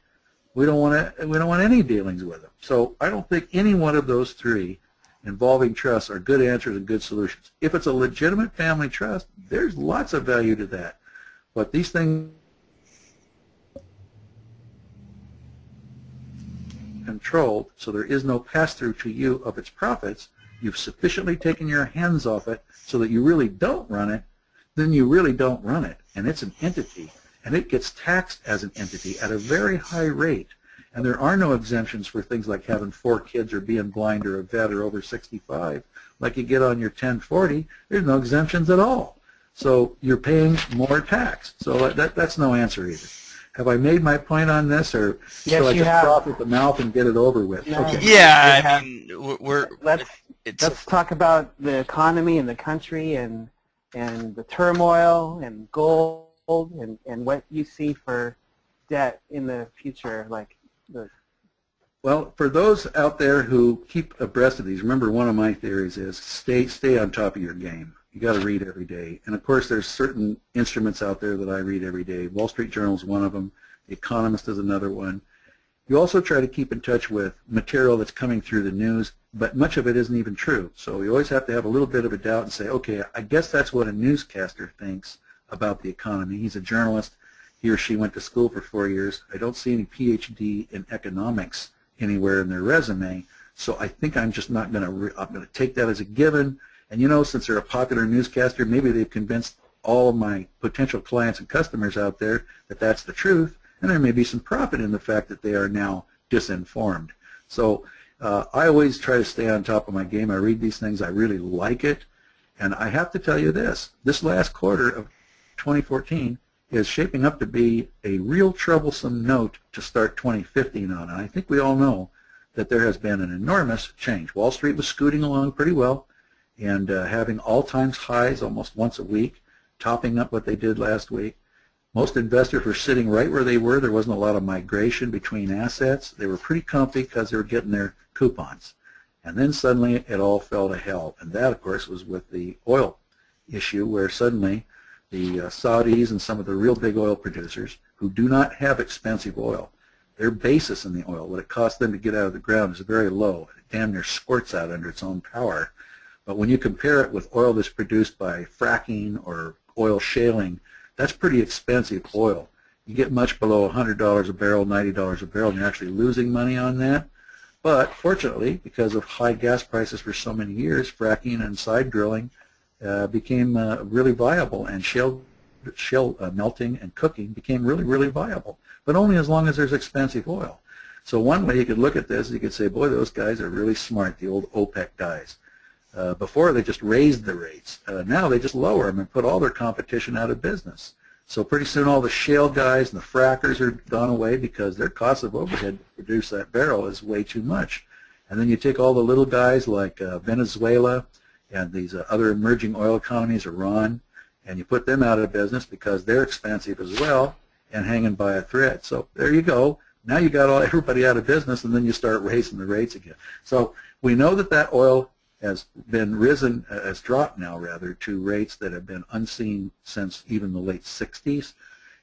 We don't want any dealings with him. So I don't think any one of those three involving trusts are good answers and good solutions. If it's a legitimate family trust, there's lots of value to that. But these things controlled, so there is no pass-through to you of its profits. You've sufficiently taken your hands off it so that you really don't run it, then you really don't run it. And it's an entity, and it gets taxed as an entity at a very high rate. And there are no exemptions for things like having 4 kids or being blind or a vet or over 65, like you get on your 1040. There's no exemptions at all. So you're paying more tax. So that's no answer either. Have I made my point on this, or shall I just froth at the mouth and get it over with? No. Okay. Yeah, I mean, let's talk about the economy and the country and the turmoil and gold and what you see for debt in the future, like the. Well, for those out there who keep abreast of these, remember one of my theories is stay on top of your game. You got to read every day. And of course, there's certain instruments out there that I read every day. Wall Street Journal is one of them. The Economist is another one. You also try to keep in touch with material that's coming through the news, but much of it isn't even true. So you always have to have a little bit of a doubt and say, okay, I guess that's what a newscaster thinks about the economy. He's a journalist. He or she went to school for 4 years. I don't see any PhD in economics anywhere in their resume. So I think I'm just not going to, I'm going to take that as a given. And you know, since they're a popular newscaster, maybe they've convinced all of my potential clients and customers out there that that's the truth, and there may be some profit in the fact that they are now disinformed. So I always try to stay on top of my game. I read these things. I really like it. And I have to tell you this last quarter of 2014 is shaping up to be a real troublesome note to start 2015 on. And I think we all know that there has been an enormous change. Wall Street was scooting along pretty well, and having all-time highs almost once a week, topping up what they did last week. Most investors were sitting right where they were. There wasn't a lot of migration between assets. They were pretty comfy because they were getting their coupons. And then suddenly it all fell to hell. And that, of course, was with the oil issue, where suddenly the Saudis and some of the real big oil producers who do not have expensive oil, their basis in the oil, what it costs them to get out of the ground, is very low. It damn near squirts out under its own power. But when you compare it with oil that's produced by fracking or oil shaling, that's pretty expensive oil. You get much below $100 a barrel, $90 a barrel, and you're actually losing money on that. But fortunately, because of high gas prices for so many years, fracking and side drilling became really viable, and shale melting and cooking became really, really viable, but only as long as there's expensive oil. So one way you could look at this, you could say, boy, those guys are really smart, the old OPEC guys. Before, they just raised the rates. Now they just lower them and put all their competition out of business. So pretty soon all the shale guys and the frackers are gone away because their cost of overhead to produce that barrel is way too much. And then you take all the little guys like Venezuela and these other emerging oil economies, Iran, and you put them out of business because they're expensive as well and hanging by a thread. So there you go. Now you got everybody out of business, and then you start raising the rates again. So we know that oil has dropped now rather to rates that have been unseen since even the late 60s.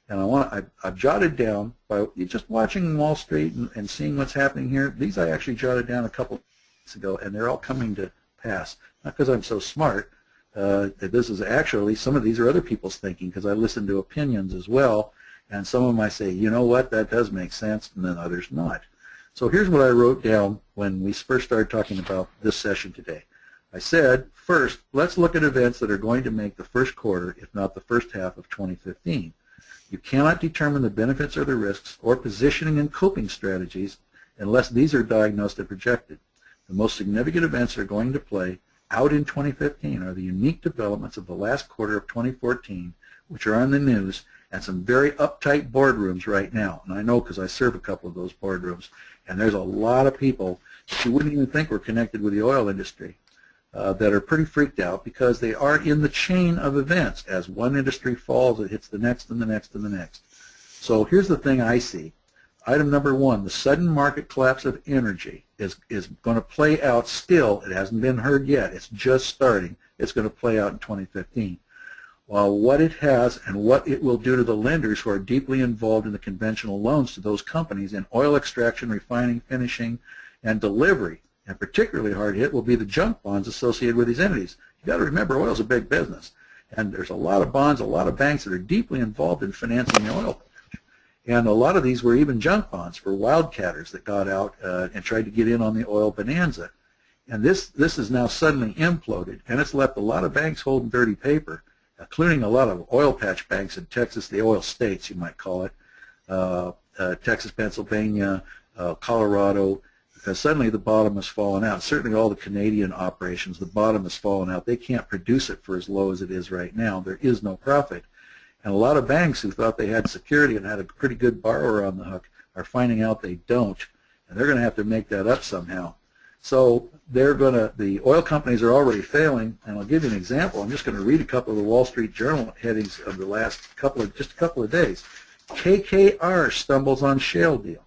And I've jotted down, by just watching Wall Street and seeing what's happening here, these I actually jotted down a couple of weeks ago, and they're all coming to pass. Not because I'm so smart. This is actually, some of these are other people's thinking, because I listen to opinions as well, and some of them I say, you know what, that does make sense, and then others not. So here's what I wrote down when we first started talking about this session today. I said, first, let's look at events that are going to make the first quarter, if not the first half of 2015. You cannot determine the benefits or the risks or positioning and coping strategies unless these are diagnosed and projected. The most significant events that are going to play out in 2015 are the unique developments of the last quarter of 2014, which are on the news and some very uptight boardrooms right now. And I know because I serve a couple of those boardrooms. And there's a lot of people that you wouldn't even think were connected with the oil industry that are pretty freaked out because they are in the chain of events. As one industry falls, it hits the next and the next and the next. So here's the thing I see. Item number one, the sudden market collapse of energy is going to play out still. It hasn't been heard yet. It's just starting. It's going to play out in 2015. While what it has and what it will do to the lenders who are deeply involved in the conventional loans to those companies in oil extraction, refining, finishing, and delivery, and particularly hard hit will be the junk bonds associated with these entities. You've got to remember, oil is a big business, and there's a lot of bonds, a lot of banks that are deeply involved in financing the oil. And a lot of these were even junk bonds for wildcatters that got out and tried to get in on the oil bonanza. And this is now suddenly imploded, and it's left a lot of banks holding dirty paper, including a lot of oil patch banks in Texas, the oil states, you might call it, Texas, Pennsylvania, Colorado, because suddenly the bottom has fallen out. Certainly all the Canadian operations, the bottom has fallen out. They can't produce it for as low as it is right now. There is no profit. And a lot of banks who thought they had security and had a pretty good borrower on the hook are finding out they don't, and they're going to have to make that up somehow. So the oil companies are already failing, and I'll give you an example. I'm just going to read a couple of the Wall Street Journal headings of the last just a couple of days. KKR stumbles on shale deal.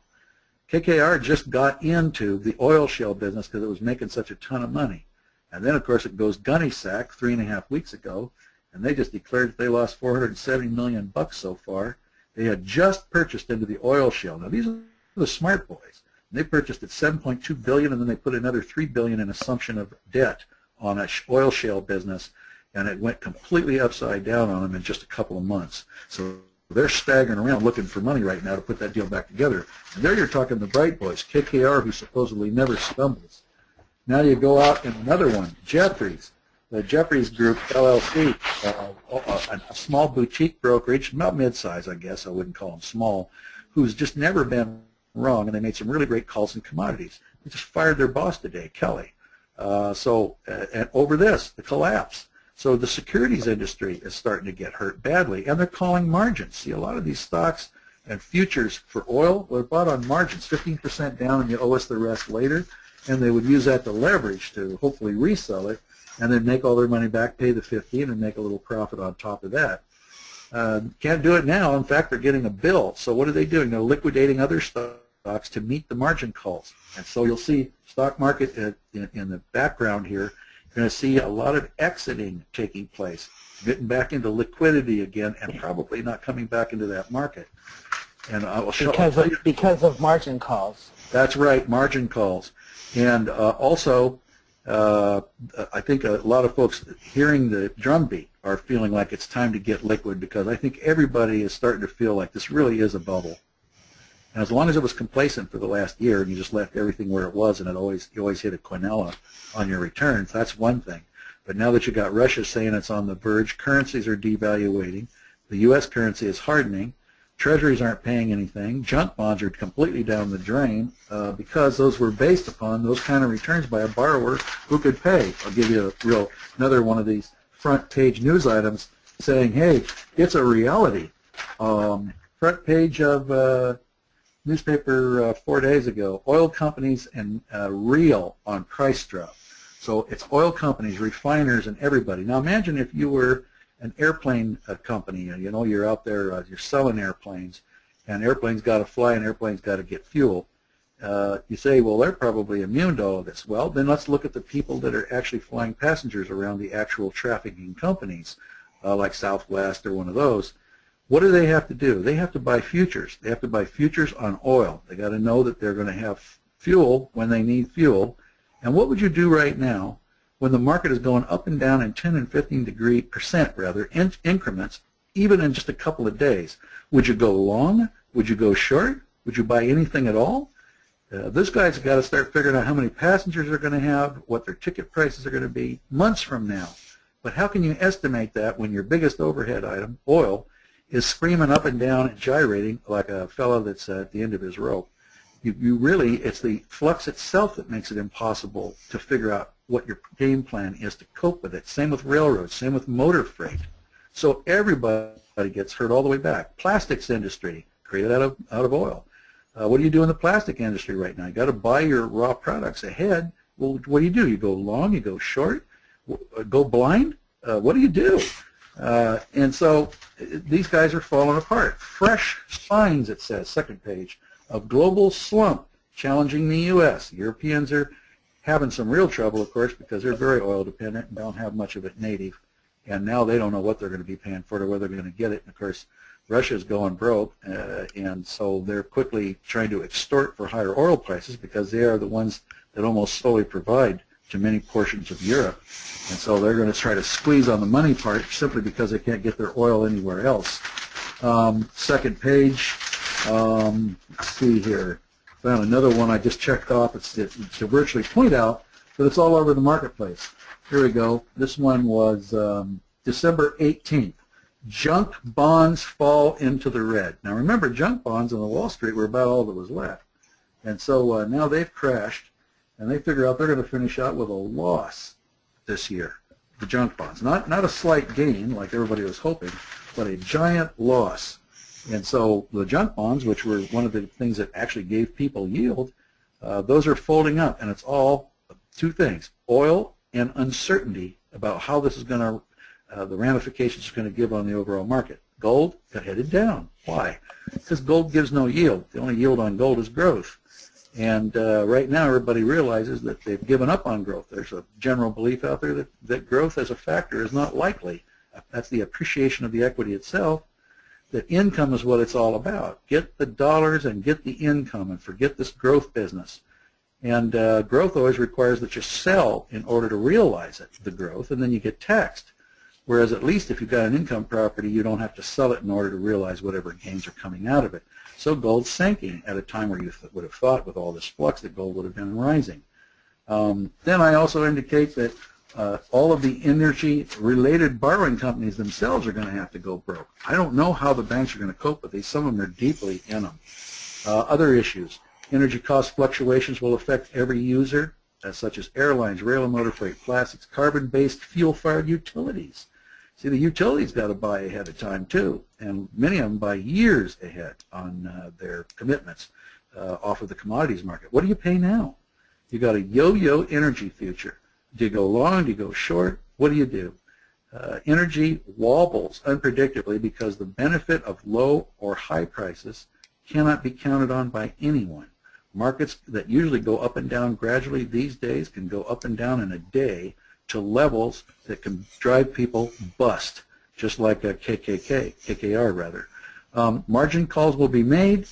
KKR just got into the oil shale business because it was making such a ton of money. And then, of course, it goes gunny sack 3.5 weeks ago, and they just declared that they lost $470 million so far. They had just purchased into the oil shale. Now, these are the smart boys. They purchased at $7.2 billion, and then they put another $3 billion in assumption of debt on an oil shale business, and it went completely upside down on them in just a couple of months. So they're staggering around looking for money right now to put that deal back together. And there you're talking the bright boys, KKR, who supposedly never stumbles. Now you go out in another one, Jefferies. The Jefferies Group, LLC, a small boutique brokerage, not mid-size, I guess, I wouldn't call them small, who's just never been wrong, and they made some really great calls in commodities. They just fired their boss today, Kelly. And over this, the collapse. So the securities industry is starting to get hurt badly, and they're calling margins. See, a lot of these stocks and futures for oil were bought on margins, 15% down, and you owe us the rest later, and they would use that to leverage to hopefully resell it, and then make all their money back, pay the 15, and make a little profit on top of that. Can't do it now. In fact, they're getting a bill. So what are they doing? They're liquidating other stocks to meet the margin calls. And so you'll see stock market in the background here. You're going to see a lot of exiting taking place, getting back into liquidity again, and probably not coming back into that market. And I will show because of margin calls. That's right, margin calls. And also, I think a lot of folks hearing the drumbeat are feeling like it's time to get liquid, because I think everybody is starting to feel like this really is a bubble. And as long as it was complacent for the last year and you just left everything where it was and you always hit a quinella on your returns, that's one thing. But now that you got Russia saying it's on the verge, currencies are devaluating, the U.S. currency is hardening, treasuries aren't paying anything, junk bonds are completely down the drain because those were based upon those kind of returns by a borrower who could pay. I'll give you another one of these front page news items saying, hey, it's a reality. Front page of newspaper 4 days ago, oil companies and reel on price drop. So it's oil companies, refiners, and everybody. Now imagine if you were an airplane company, you're out there, you're selling airplanes, and airplanes got to fly and airplanes got to get fuel. You say, well, they're probably immune to all of this. Well, then let's look at the people that are actually flying passengers around the actual trafficking companies, like Southwest or one of those. What do they have to do? They have to buy futures. They have to buy futures on oil. They got to know that they're going to have fuel when they need fuel. And what would you do right now when the market is going up and down in 10 and 15% increments, even in just a couple of days? Would you go long? Would you go short? Would you buy anything at all? This guy's got to start figuring out how many passengers they're going to have, what their ticket prices are going to be months from now. But how can you estimate that when your biggest overhead item, oil, is screaming up and down and gyrating like a fellow that's at the end of his rope? It's the flux itself that makes it impossible to figure out what your game plan is to cope with it. Same with railroads, same with motor freight. So everybody gets hurt all the way back. Plastics industry, created out of oil. What do you do in the plastic industry right now? You got to buy your raw products ahead. Well, what do? You go long, you go short, go blind? What do you do? And so these guys are falling apart. Fresh signs, it says, second page, of global slump challenging the U.S. Europeans are having some real trouble, of course, because they're very oil dependent and don't have much of it native. And now they don't know what they're going to be paying for it or whether they're going to get it. And, of course, Russia's going broke, and so they're quickly trying to extort for higher oil prices because they are the ones that almost solely provide to many portions of Europe. And so they're going to try to squeeze on the money part simply because they can't get their oil anywhere else. Second page, let's see here. Found another one I just checked off. It's to virtually point out that it's all over the marketplace. Here we go. This one was December 18th. Junk bonds fall into the red. Now remember, junk bonds on the Wall Street were about all that was left. And so now they've crashed, and they figure out they're going to finish out with a loss this year, the junk bonds. Not a slight gain like everybody was hoping, but a giant loss. And so the junk bonds, which were one of the things that actually gave people yield, those are folding up, and it's all two things, oil and uncertainty about how this is going to, the ramifications it's going to give on the overall market. Gold got headed down. Why? Because gold gives no yield. The only yield on gold is growth. And right now everybody realizes that they've given up on growth. There's a general belief out there that growth as a factor is not likely. That's the appreciation of the equity itself. That income is what it's all about. Get the dollars and get the income and forget this growth business. And growth always requires that you sell in order to realize it, the growth, and then you get taxed. Whereas at least if you've got an income property, you don't have to sell it in order to realize whatever gains are coming out of it. So gold's sinking at a time where you would have thought with all this flux that gold would have been rising. Then I also indicate that all of the energy-related borrowing companies themselves are going to have to go broke. I don't know how the banks are going to cope with these. Some of them are deeply in them. Other issues. Energy cost fluctuations will affect every user, such as airlines, rail and motor freight, plastics, carbon-based fuel-fired utilities. See, the utilities got to buy ahead of time, too, and many of them buy years ahead on their commitments off of the commodities market. What do you pay now? You got a yo-yo energy future. Do you go long? Do you go short? What do you do? Energy wobbles unpredictably because the benefit of low or high prices cannot be counted on by anyone. Markets that usually go up and down gradually these days can go up and down in a day to levels that can drive people bust, just like a KKR rather. Margin calls will be made,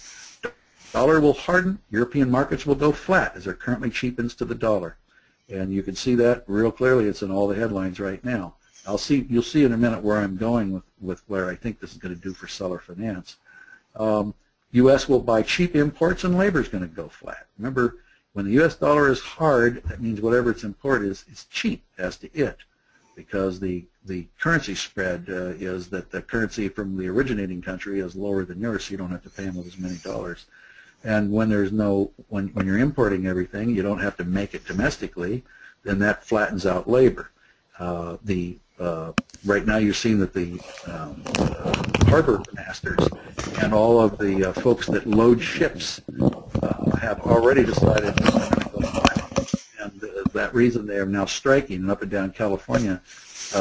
dollar will harden, European markets will go flat as they're currently cheapens to the dollar. And you can see that real clearly. It's in all the headlines right now. You'll see in a minute where I'm going with where I think this is going to do for seller finance. U.S. will buy cheap imports and labor is going to go flat. Remember, when the U.S. dollar is hard, that means whatever its import is cheap as to it, because the currency spread is that the currency from the originating country is lower than yours, so you don't have to pay them with as many dollars. And when there's when you're importing everything, you don't have to make it domestically, then that flattens out labor. Right now you're seeing that the harbor masters and all of the folks that load ships have already decided they're going to go flat. And that reason they are now striking, and up and down California,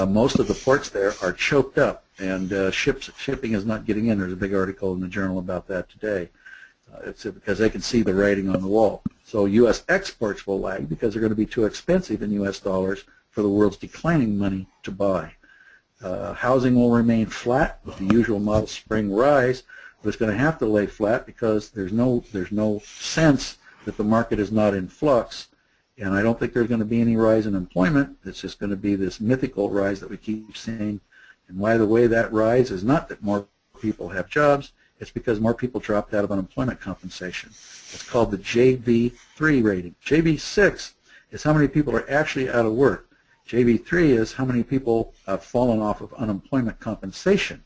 most of the ports there are choked up, and shipping is not getting in. There's a big article in the journal about that today. It's because they can see the writing on the wall. So U.S. exports will lag because they're going to be too expensive in U.S. dollars for the world's declining money to buy. Housing will remain flat with the usual modest spring rise, but it's going to have to lay flat because there's no sense that the market is not in flux, and I don't think there's going to be any rise in employment. It's just going to be this mythical rise that we keep seeing. And by the way, that rise is not that more people have jobs. It's because more people dropped out of unemployment compensation. It's called the JV3 rating. JV6 is how many people are actually out of work. JV3 is how many people have fallen off of unemployment compensation.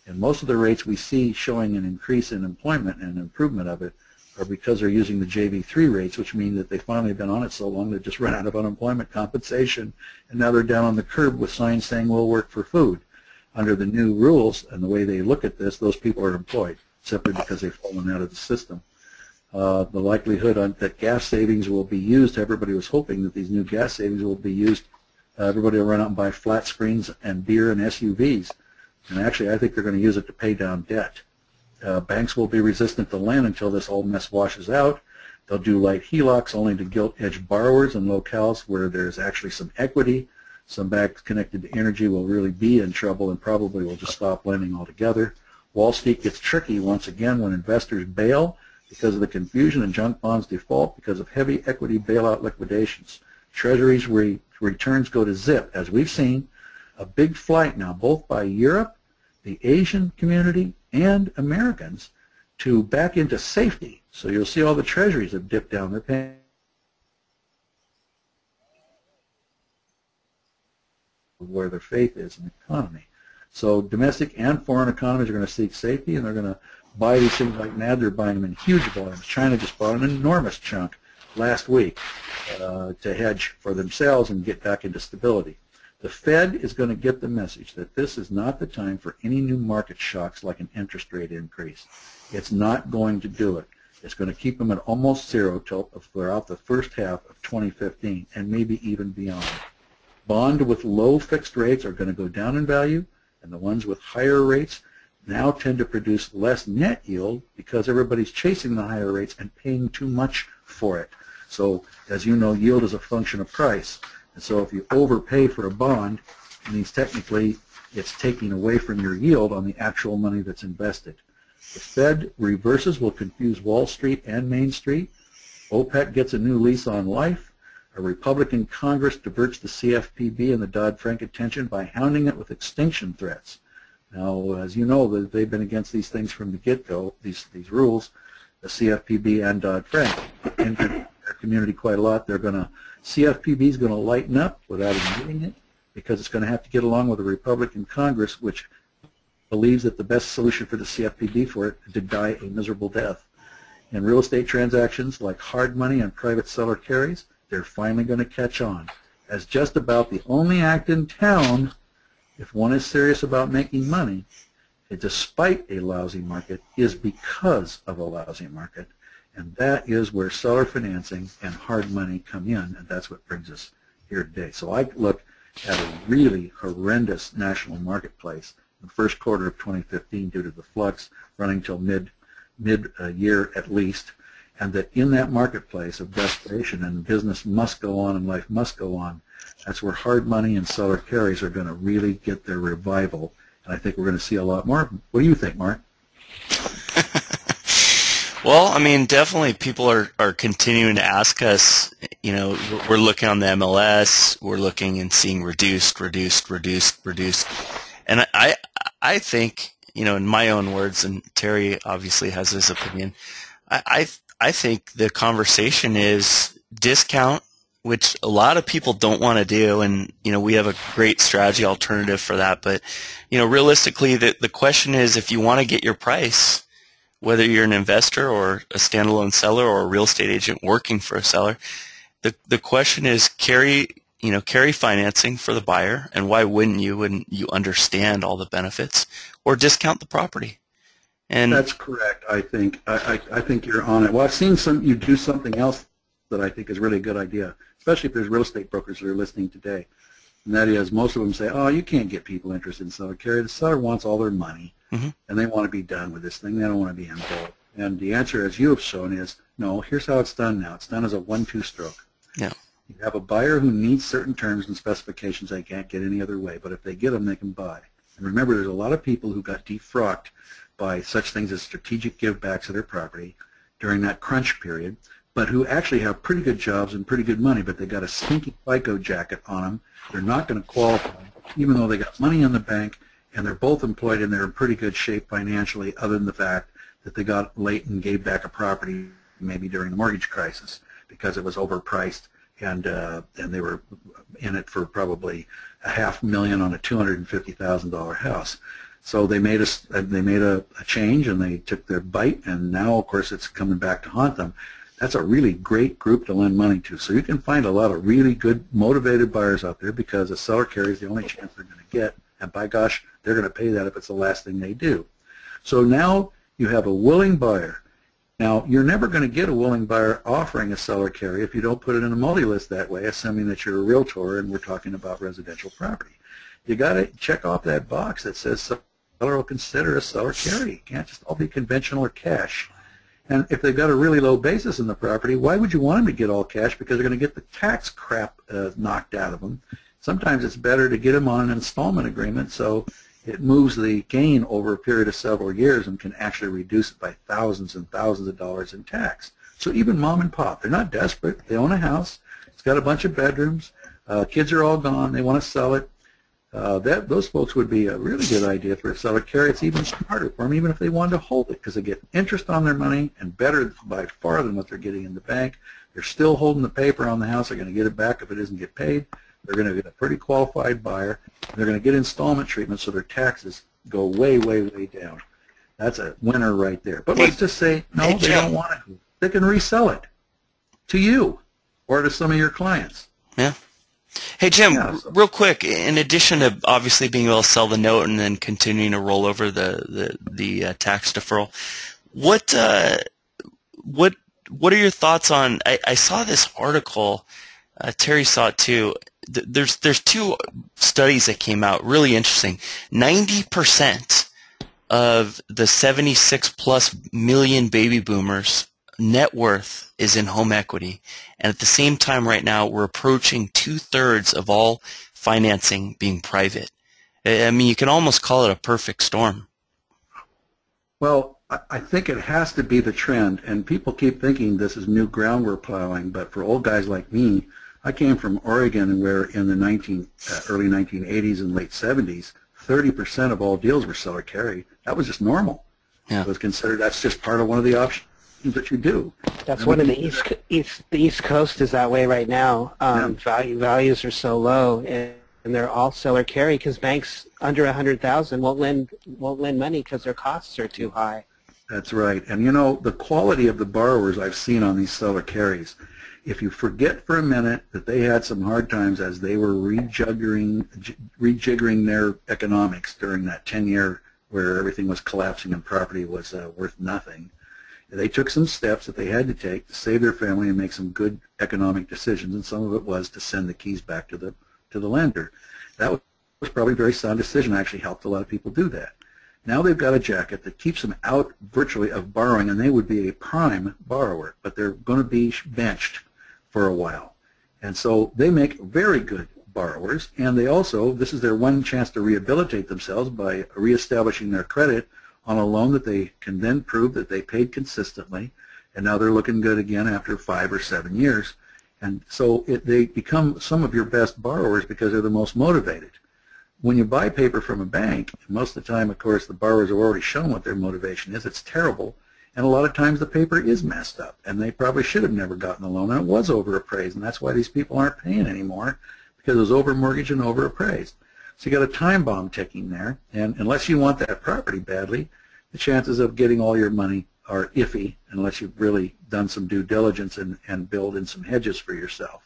And most of the rates we see showing an increase in employment and an improvement of it are because they're using the JV3 rates, which mean that they've finally been on it so long they've just run out of unemployment compensation, and now they're down on the curb with signs saying we'll work for food. under the new rules and the way they look at this, those people are employed simply because they've fallen out of the system. The likelihood that gas savings will be used, everybody was hoping that these new gas savings will be used. Everybody will run out and buy flat screens and beer and SUVs. And actually, I think they're going to use it to pay down debt. Banks will be resistant to lend until this whole mess washes out. They'll do light HELOCs only to gilt-edged borrowers in locales where there's actually some equity. Some banks connected to energy will really be in trouble and probably will just stop lending altogether. Wall Street gets tricky once again when investors bail because of the confusion and junk bonds default because of heavy equity bailout liquidations. Treasuries returns go to zip, as we've seen. A big flight now, both by Europe, the Asian community, and Americans to back into safety. So you'll see all the treasuries have dipped down. They're paying where their faith is in the economy. So domestic and foreign economies are going to seek safety, and they're going to buy these things like mad. They're buying them in huge volumes. China just bought an enormous chunk last week to hedge for themselves and get back into stability. The Fed is going to get the message that this is not the time for any new market shocks like an interest rate increase. It's not going to do it. It's going to keep them at almost zero throughout the first half of 2015 and maybe even beyond. Bond with low fixed rates are going to go down in value, and the ones with higher rates now tend to produce less net yield because everybody's chasing the higher rates and paying too much for it. So, as you know, yield is a function of price. And so if you overpay for a bond, it means technically it's taking away from your yield on the actual money that's invested. The Fed reverses will confuse Wall Street and Main Street. OPEC gets a new lease on life. A Republican Congress diverts the CFPB and the Dodd-Frank attention by hounding it with extinction threats. Now, as you know, they've been against these things from the get-go, these rules, the CFPB and Dodd-Frank, injured their community quite a lot. CFPB is going to lighten up without admitting it because it's going to have to get along with a Republican Congress which believes that the best solution for the CFPB for it is to die a miserable death. In real estate transactions like hard money and private seller carries, they're finally going to catch on as just about the only act in town, if one is serious about making money, despite a lousy market, is because of a lousy market. And that is where seller financing and hard money come in, and that's what brings us here today. So I look at a really horrendous national marketplace in the first quarter of 2015 due to the flux running till mid-year at least, and that in that marketplace of desperation and business must go on and life must go on, that's where hard money and seller carries are going to really get their revival. And I think we're going to see a lot more. What do you think, Mark? Well, I mean, definitely people are continuing to ask us, you know, we're looking on the MLS, we're looking and seeing reduced. And I think, you know, in my own words, and Terry obviously has his opinion, I think the conversation is discount, which a lot of people don't want to do, and, you know, we have a great strategy alternative for that. But, you know, realistically, the question is if you want to get your price, whether you're an investor or a standalone seller or a real estate agent working for a seller, the question is carry financing for the buyer, and why wouldn't you when you understand all the benefits, or discount the property? And that's correct. I think you're on it. Well, I've seen you do something else that I think is really a good idea, especially if there's real estate brokers that are listening today. And that is, most of them say, oh, you can't get people interested in seller carry. The seller wants all their money, and they want to be done with this thing. They don't want to be involved. And the answer, as you have shown, is no. Here's how it's done now. It's done as a 1-2 stroke. yeah, You have a buyer who needs certain terms and specifications they can't get any other way, but if they get them, they can buy. And remember, there's a lot of people who got defrocked by such things as strategic givebacks of their property during that crunch period, but who actually have pretty good jobs and pretty good money, but they got a stinky FICO jacket on them. They're not going to qualify, even though they got money in the bank, and they're both employed and they're in pretty good shape financially, other than the fact that they got late and gave back a property maybe during the mortgage crisis because it was overpriced, and they were in it for probably $500,000 on a $250,000 house. So they made a change, and they took their bite, and now, of course, it's coming back to haunt them. That's a really great group to lend money to. So you can find a lot of really good, motivated buyers out there because a seller carry is the only chance they're going to get And by gosh, they're going to pay that if it's the last thing they do. So now you have a willing buyer. Now, you're never going to get a willing buyer offering a seller carry if you don't put it in a multi-list that way, assuming that you're a realtor and we're talking about residential property. You got to check off that box that says seller will consider a seller carry. It can't just all be conventional or cash. And if they've got a really low basis in the property, why would you want them to get all cash? Because they're going to get the tax crap knocked out of them. Sometimes it's better to get them on an installment agreement so it moves the gain over a period of several years and can actually reduce it by thousands and thousands of dollars in tax. So even mom and pop, they're not desperate. They own a house. It's got a bunch of bedrooms. Kids are all gone. They want to sell it. Those folks would be a really good idea for a seller carry. It's even smarter for them, even if they wanted to hold it, because they get interest on their money and better by far than what they're getting in the bank. They're still holding the paper on the house. They're going to get it back if it doesn't get paid. They're going to get a pretty qualified buyer. They're going to get installment treatment so their taxes go way, way, way down. That's a winner right there. But let's just say, no, they don't want it. They can resell it to you or to some of your clients. Yeah. Hey, Jim, real quick, in addition to obviously being able to sell the note and then continuing to roll over the tax deferral, what are your thoughts on, I saw this article, Terry saw it too, there's two studies that came out, really interesting. 90% of the 76 plus million baby boomers net worth is in home equity, and at the same time right now we're approaching 2/3 of all financing being private. I mean, you can almost call it a perfect storm. Well, I think it has to be the trend, and people keep thinking this is new ground we're plowing, but for old guys like me, I came from Oregon where in the early 1980s and late 70s, 30% of all deals were seller carry. That was just normal. Yeah. It was considered that's just part of one of the options that you do. That's one of the East Coast is that way right now. Values are so low, and they're all seller carry because banks under 100,000 won't lend money because their costs are too high. That's right. And you know, the quality of the borrowers I've seen on these seller carries, if you forget for a minute that they had some hard times as they were rejiggering their economics during that 10-year where everything was collapsing and property was worth nothing, they took some steps that they had to take to save their family and make some good economic decisions, and some of it was to send the keys back to the lender. That was probably a very sound decision. Actually helped a lot of people do that. Now they've got a jacket that keeps them out virtually of borrowing, and they would be a prime borrower, but they're going to be benched for a while. And so they make very good borrowers, and they also, this is their one chance to rehabilitate themselves by reestablishing their credit on a loan that they can then prove that they paid consistently, and now they're looking good again after 5 or 7 years. And so they become some of your best borrowers because they're the most motivated. When you buy paper from a bank, most of the time, of course, the borrowers have already shown what their motivation is. It's terrible. And a lot of times the paper is messed up, and they probably should have never gotten the loan, and it was overappraised, and that's why these people aren't paying anymore, because it was overmortgaged and overappraised. So you got a time bomb ticking there, and unless you want that property badly, the chances of getting all your money are iffy unless you've really done some due diligence and build in some hedges for yourself.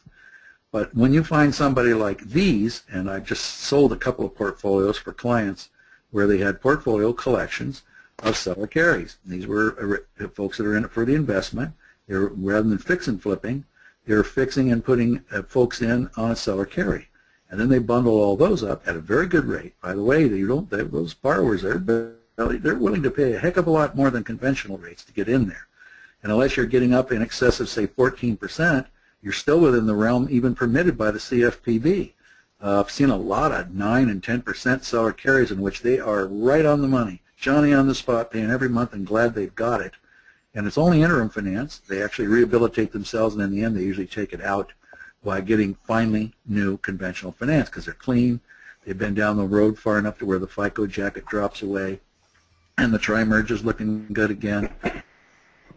But when you find somebody like these, and I just sold a couple of portfolios for clients where they had portfolio collections of seller carries. These were folks that are in it for the investment. They're, rather than fix and flipping, they're fixing and putting folks in on a seller carry. And then they bundle all those up at a very good rate. By the way, those borrowers, they're willing to pay a heck of a lot more than conventional rates to get in there. And unless you're getting up in excess of, say, 14%, you're still within the realm even permitted by the CFPB. I've seen a lot of 9 and 10% seller carries in which they are right on the money, Johnny on the spot, paying every month and glad they've got it. And it's only interim finance. They actually rehabilitate themselves, and in the end they usually take it out by getting finally new conventional finance because they're clean. They've been down the road far enough to where the FICO jacket drops away and the tri-merge is looking good again.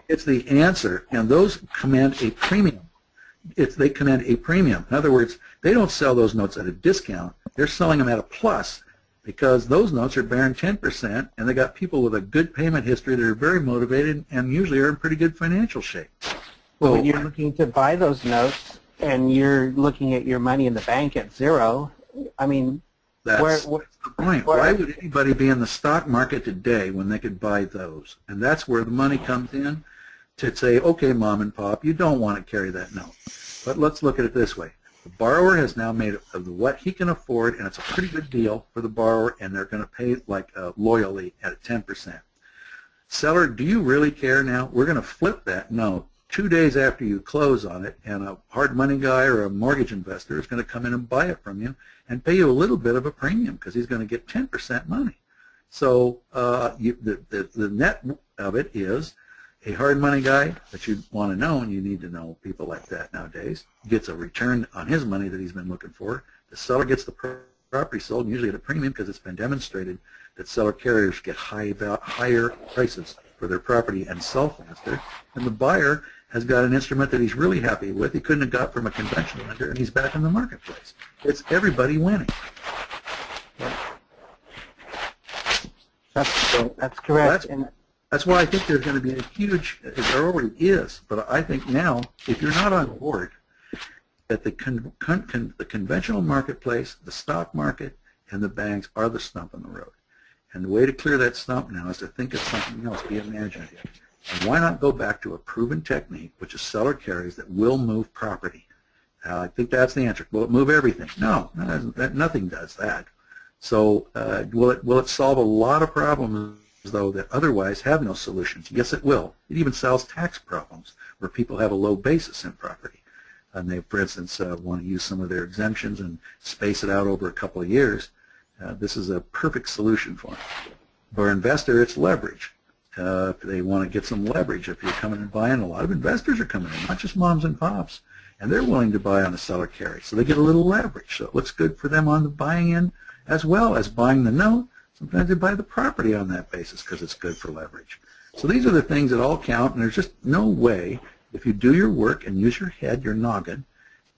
It's the answer, and those command a premium. They command a premium. In other words, they don't sell those notes at a discount. They're selling them at a plus because those notes are bearing 10%, and they got people with a good payment history that are very motivated and usually are in pretty good financial shape. Well, when you're looking to buy those notes and you're looking at your money in the bank at zero, I mean, That's the point. Why would anybody be in the stock market today when they could buy those? And that's where the money comes in to say, okay, mom and pop, you don't want to carry that note. But let's look at it this way. The borrower has now made it of what he can afford, and it's a pretty good deal for the borrower, and they're going to pay like loyally at 10%. Seller, do you really care now? We're going to flip that note 2 days after you close on it, and a hard money guy or a mortgage investor is going to come in and buy it from you and pay you a little bit of a premium because he's going to get 10% money. So the net of it is a hard money guy that you want to know, and you need to know people like that nowadays, gets a return on his money that he's been looking for. The seller gets the property sold, usually at a premium because it's been demonstrated that seller carriers get higher prices for their property and sell faster. And the buyer has got an instrument that he's really happy with. He couldn't have got from a conventional lender, and he's back in the marketplace. It's everybody winning. That's correct. That's why I think there's going to be a huge, there already is, but I think now, if you're not on board, that the conventional marketplace, the stock market, and the banks are the stump in the road. And the way to clear that stump now is to think of something else, be imaginative. And why not go back to a proven technique, which is seller carries that will move property? I think that's the answer. Will it move everything? No, nothing does that. So will it solve a lot of problems, though, that otherwise have no solutions? Yes, it will. It even solves tax problems where people have a low basis in property. And they, for instance, want to use some of their exemptions and space it out over a couple of years. This is a perfect solution for them. For an investor, it's leverage. If they want to get some leverage, if you're coming and buying, a lot of investors are coming in, not just moms and pops, and they're willing to buy on a seller carry. So they get a little leverage. So it looks good for them on the buying end as well as buying the note. Sometimes they buy the property on that basis because it's good for leverage. So these are the things that all count, and there's just no way, if you do your work and use your head, your noggin,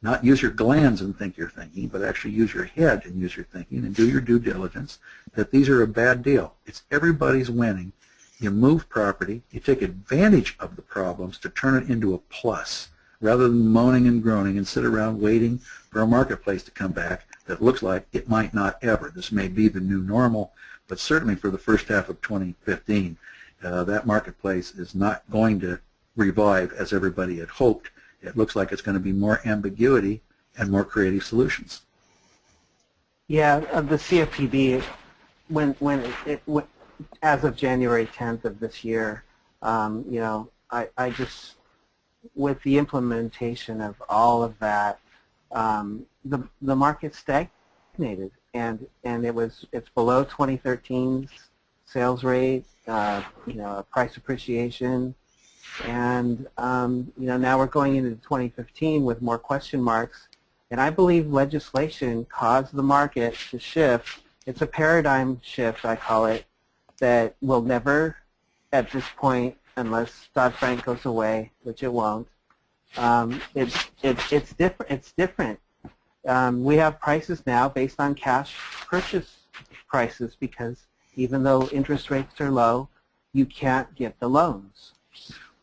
not use your glands and think you're thinking, but actually use your head and use your thinking and do your due diligence, that these are a bad deal. It's everybody's winning. You move property, you take advantage of the problems to turn it into a plus, rather than moaning and groaning and sit around waiting for a marketplace to come back that looks like it might not ever. This may be the new normal, but certainly for the first half of 2015, that marketplace is not going to revive as everybody had hoped. It looks like it's going to be more ambiguity and more creative solutions. Yeah, the CFPB, as of January 10th of this year, you know, I just, with the implementation of all of that, the market stagnated, and it's below 2013's sales rate, you know, price appreciation. And you know, now we're going into 2015 with more question marks, and I believe legislation caused the market to shift. It's a paradigm shift, I call it, that will never, at this point, unless Dodd-Frank goes away, which it won't. It's different. It's different. We have prices now based on cash purchase prices because even though interest rates are low, you can't get the loans.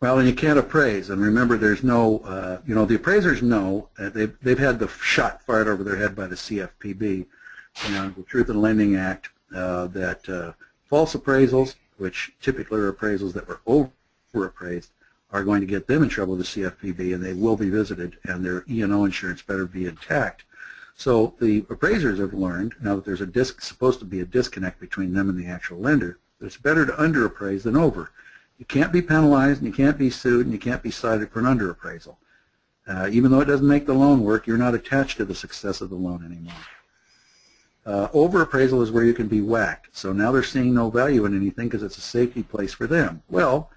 Well, and you can't appraise. And remember, there's no, you know, the appraisers know they've had the shot fired over their head by the CFPB, you know, the Truth in Lending Act, that false appraisals, which typically are appraisals that were overappraised, are going to get them in trouble with the CFPB, and they will be visited, and their E&O insurance better be intact. So the appraisers have learned, now that there's supposed to be a disconnect between them and the actual lender, that it's better to underappraise than over. You can't be penalized, and you can't be sued, and you can't be cited for an underappraisal. Even though it doesn't make the loan work, you're not attached to the success of the loan anymore. Overappraisal is where you can be whacked. So now they're seeing no value in anything because it's a safety place for them. Well,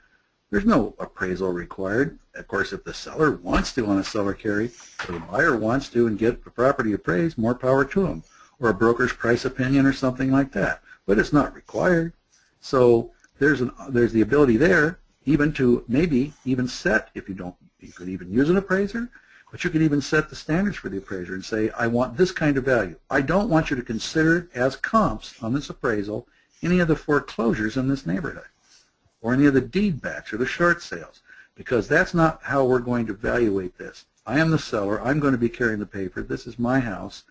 there's no appraisal required. Of course, if the seller wants to on a seller carry, or the buyer wants to and get the property appraised, more power to them, or a broker's price opinion or something like that. But it's not required. So there's the ability there even to maybe even set, if you don't, you could even use an appraiser, but you could even set the standards for the appraiser and say, I want this kind of value. I don't want you to consider as comps on this appraisal any of the foreclosures in this neighborhood or any of the deed backs or the short sales, because that's not how we're going to evaluate this. I am the seller. I'm going to be carrying the paper. This is my house.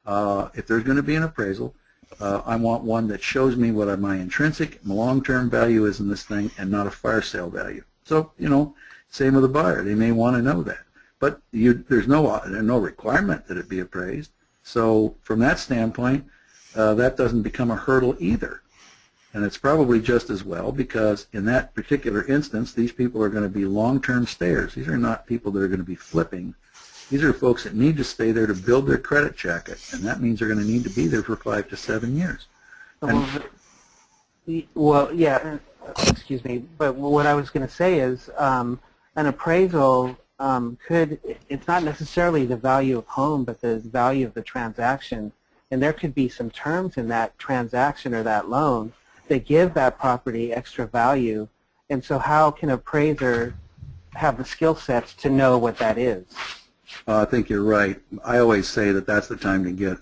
If there's going to be an appraisal, I want one that shows me what my intrinsic, long-term value is in this thing and not a fire sale value. So, same with a buyer. They may want to know that. But there's no requirement that it be appraised. So from that standpoint, that doesn't become a hurdle either. And it's probably just as well, because in that particular instance, these people are going to be long-term stayers. These are not people that are going to be flipping. These are folks that need to stay there to build their credit jacket, and that means they're going to need to be there for 5 to 7 years. Well, yeah, excuse me, but what I was going to say is an appraisal it's not necessarily the value of home, but the value of the transaction, and there could be some terms in that transaction or that loan that give that property extra value, and so how can an appraiser have the skill sets to know what that is? I think you're right. I always say that that's the time to get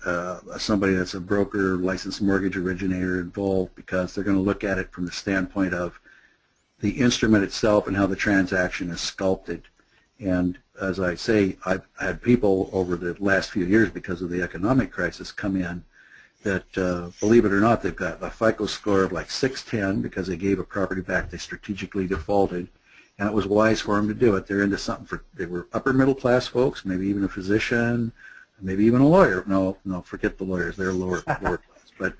somebody that's a broker, licensed mortgage originator involved, because they're going to look at it from the standpoint of the instrument itself and how the transaction is sculpted. And as I say, I've had people over the last few years, because of the economic crisis, come in that, believe it or not, they've got a FICO score of like 610 because they gave a property back they strategically defaulted, and it was wise for them to do it. They're into something they were upper middle class folks, maybe even a physician, maybe even a lawyer. No, forget the lawyers, they're lower class. But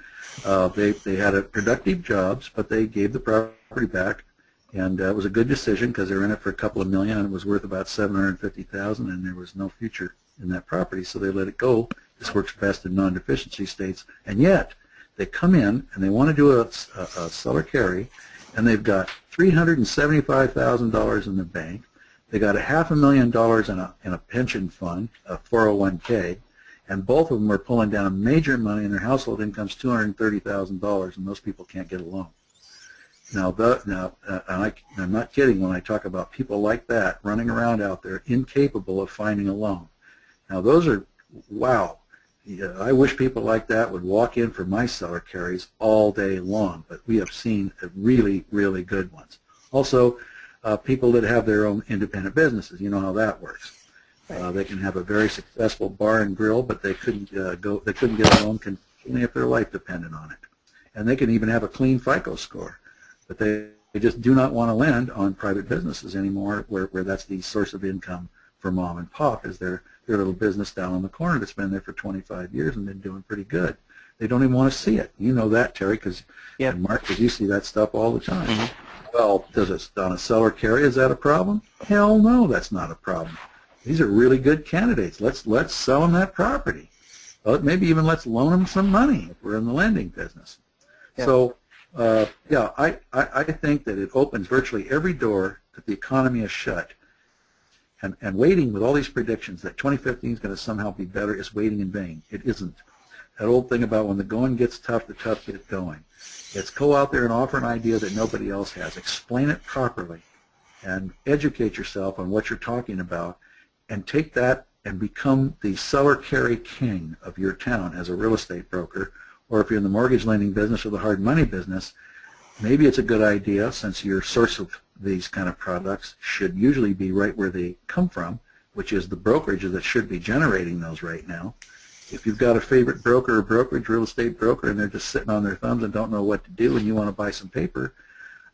they had a productive jobs, but they gave the property back, and it was a good decision because they were in it for a couple of million, and it was worth about $750,000, and there was no future in that property, so they let it go. This works best in non-deficiency states, and yet they come in and they want to do a seller carry, and they've got $375,000 in the bank. They got $500,000 in a pension fund, a 401k, and both of them are pulling down major money, and their household income's $230,000, and those people can't get a loan. Now, I'm not kidding when I talk about people like that running around out there incapable of finding a loan. Now, those are, wow. Yeah, I wish people like that would walk in for my seller carries all day long, but we have seen really, really good ones. Also, people that have their own independent businesses, you know how that works. They can have a very successful bar and grill, but they couldn't get a loan only if their life depended on it. And they can even have a clean FICO score, but they just do not want to lend on private businesses anymore, where that's the source of income for mom and pop, is their little business down on the corner that's been there for 25 years and been doing pretty good. They don't even want to see it. You know that, Terry, and Mark, because you see that stuff all the time. Mm-hmm. Well, on a seller carry, is that a problem? Hell no, that's not a problem. These are really good candidates. Let's sell them that property. Well, maybe even let's loan them some money if we're in the lending business. Yep. So, yeah, I think that it opens virtually every door that the economy is shut. And waiting with all these predictions that 2015 is going to somehow be better is waiting in vain. It isn't. That old thing about when the going gets tough, the tough get going. It's go out there and offer an idea that nobody else has. Explain it properly and educate yourself on what you're talking about, and take that and become the seller carry king of your town as a real estate broker, or if you're in the mortgage lending business or the hard money business, maybe it's a good idea, since your source of these kind of products should usually be right where they come from, which is the brokerage that should be generating those right now. If you've got a favorite broker or brokerage, real estate broker, and they're just sitting on their thumbs and don't know what to do, and you want to buy some paper,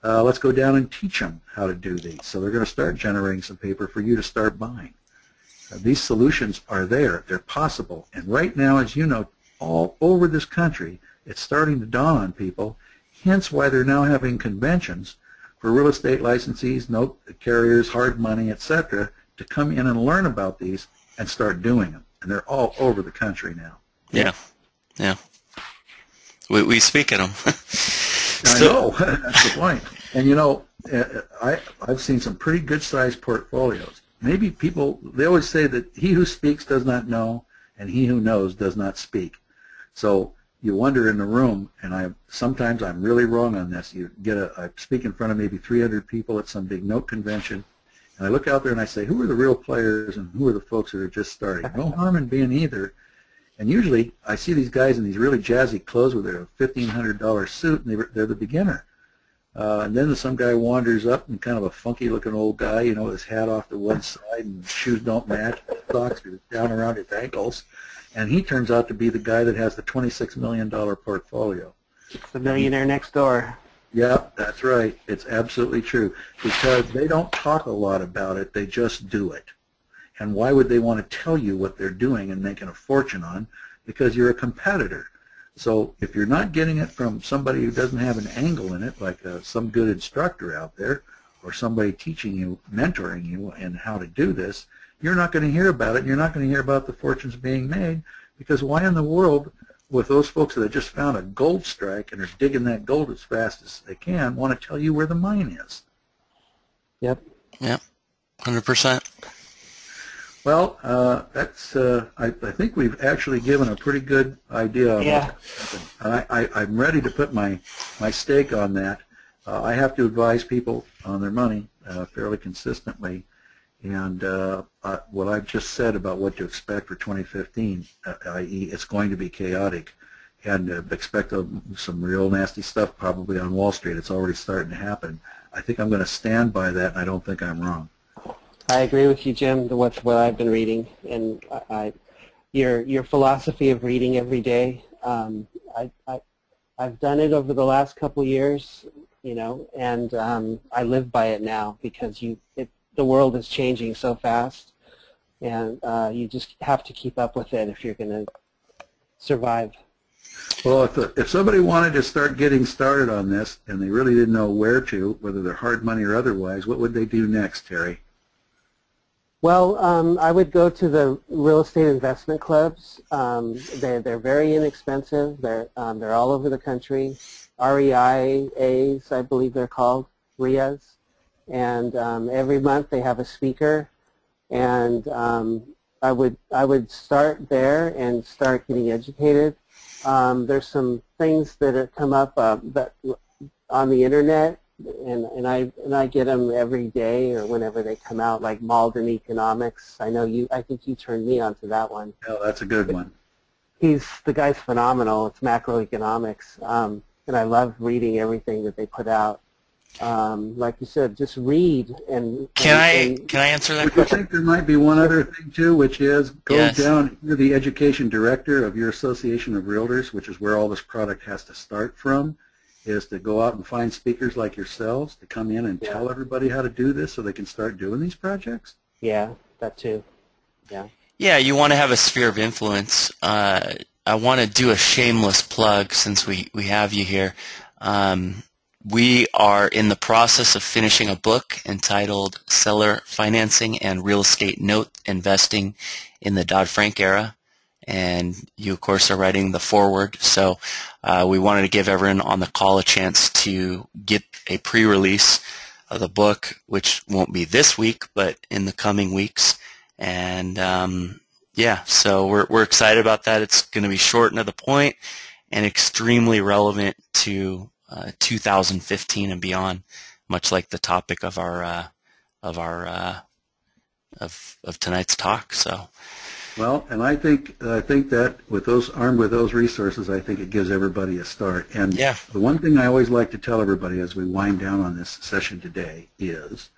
let's go down and teach them how to do these. So they're going to start generating some paper for you to start buying. These solutions are there. They're possible. And right now, as you know, all over this country, it's starting to dawn on people, hence why they're now having conventions for real estate licensees, note carriers, hard money, etc., to come in and learn about these and start doing them. And they're all over the country now. Yeah, yeah. We speak at them. I know. That's the point. And, you know, I've seen some pretty good-sized portfolios. Maybe people, they always say that he who speaks does not know, and he who knows does not speak. So you wonder in the room, and sometimes I'm really wrong on this. I speak in front of maybe 300 people at some big note convention, and I look out there and I say, who are the real players and who are the folks that are just starting? No harm in being either. And usually I see these guys in these really jazzy clothes with their $1,500 suit, and they're the beginner. And then some guy wanders up, and kind of a funky-looking old guy, you know, with his hat off to one side and his shoes don't match. socks down around his ankles, and he turns out to be the guy that has the $26 million portfolio. It's the millionaire next door. Yeah, that's right. It's absolutely true, because they don't talk a lot about it. They just do it. And why would they want to tell you what they're doing and making a fortune on? Because you're a competitor. So if you're not getting it from somebody who doesn't have an angle in it, like some good instructor out there, or somebody teaching you, mentoring you in how to do this, you're not going to hear about it. You're not going to hear about the fortunes being made, because why in the world, with those folks that just found a gold strike and are digging that gold as fast as they can, want to tell you where the mine is? Yep. Yep. 100%. Well, that's. I think we've actually given a pretty good idea of Yeah. I'm ready to put my stake on that. I have to advise people on their money fairly consistently, and what I've just said about what to expect for 2015, i.e., it's going to be chaotic, and expect some real nasty stuff probably on Wall Street. It's already starting to happen. I think I'm going to stand by that, and I don't think I'm wrong. I agree with you, Jim, with what I've been reading, and your philosophy of reading every day. I've done it over the last couple years, and I live by it now, because the world is changing so fast, and you just have to keep up with it if you're going to survive. Well, if somebody wanted to start getting started on this and they really didn't know where to, whether they're hard money or otherwise, what would they do next, Terry? Well, I would go to the real estate investment clubs. They're very inexpensive. They're all over the country. REIAs, I believe they're called, RIAs. And every month they have a speaker. And I would start there and start getting educated. There's some things that have come up that on the internet. And I get them every day or whenever they come out, like Malden Economics. I think you turned me onto that one. Oh, that's a good one. The guy's phenomenal. It's macroeconomics, and I love reading everything that they put out. Like you said, just read and. Can I answer that I question? think there might be one other thing too, which is go Yes. down. You're the education director of your Association of Realtors, which is where all this product has to start from. Is to go out and find speakers like yourselves to come in and tell everybody how to do this so they can start doing these projects? Yeah, that too. Yeah. Yeah, you want to have a sphere of influence. I want to do a shameless plug since we have you here. We are in the process of finishing a book entitled Seller Financing and Real Estate Note Investing in the Dodd-Frank Era. And you, of course, are writing the foreword. So we wanted to give everyone on the call a chance to get a pre-release of the book, which won't be this week, but in the coming weeks. And yeah, so we're excited about that. It's going to be short and to the point and extremely relevant to 2015 and beyond, much like the topic of our of tonight's talk. So. Well, and I think that with those armed with those resources, I think it gives everybody a start. And Yeah. The one thing I always like to tell everybody as we wind down on this session today is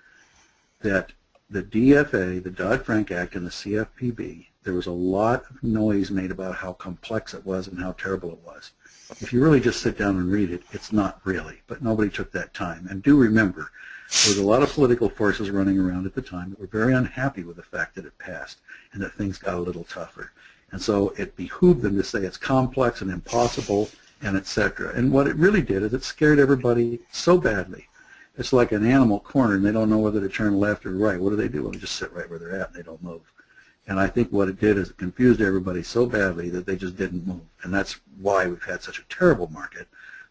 that the DFA, the Dodd-Frank Act, and the CFPB, there was a lot of noise made about how complex it was and how terrible it was. If you really just sit down and read it, it's not really, but nobody took that time. And do remember, there was a lot of political forces running around at the time that were very unhappy with the fact that it passed and that things got a little tougher. And so it behooved them to say it's complex and impossible and et cetera. And what it really did is it scared everybody so badly. It's like an animal cornered and they don't know whether to turn left or right. What do? Well, they just sit right where they're at and they don't move. And I think what it did is it confused everybody so badly that they just didn't move. And that's why we've had such a terrible market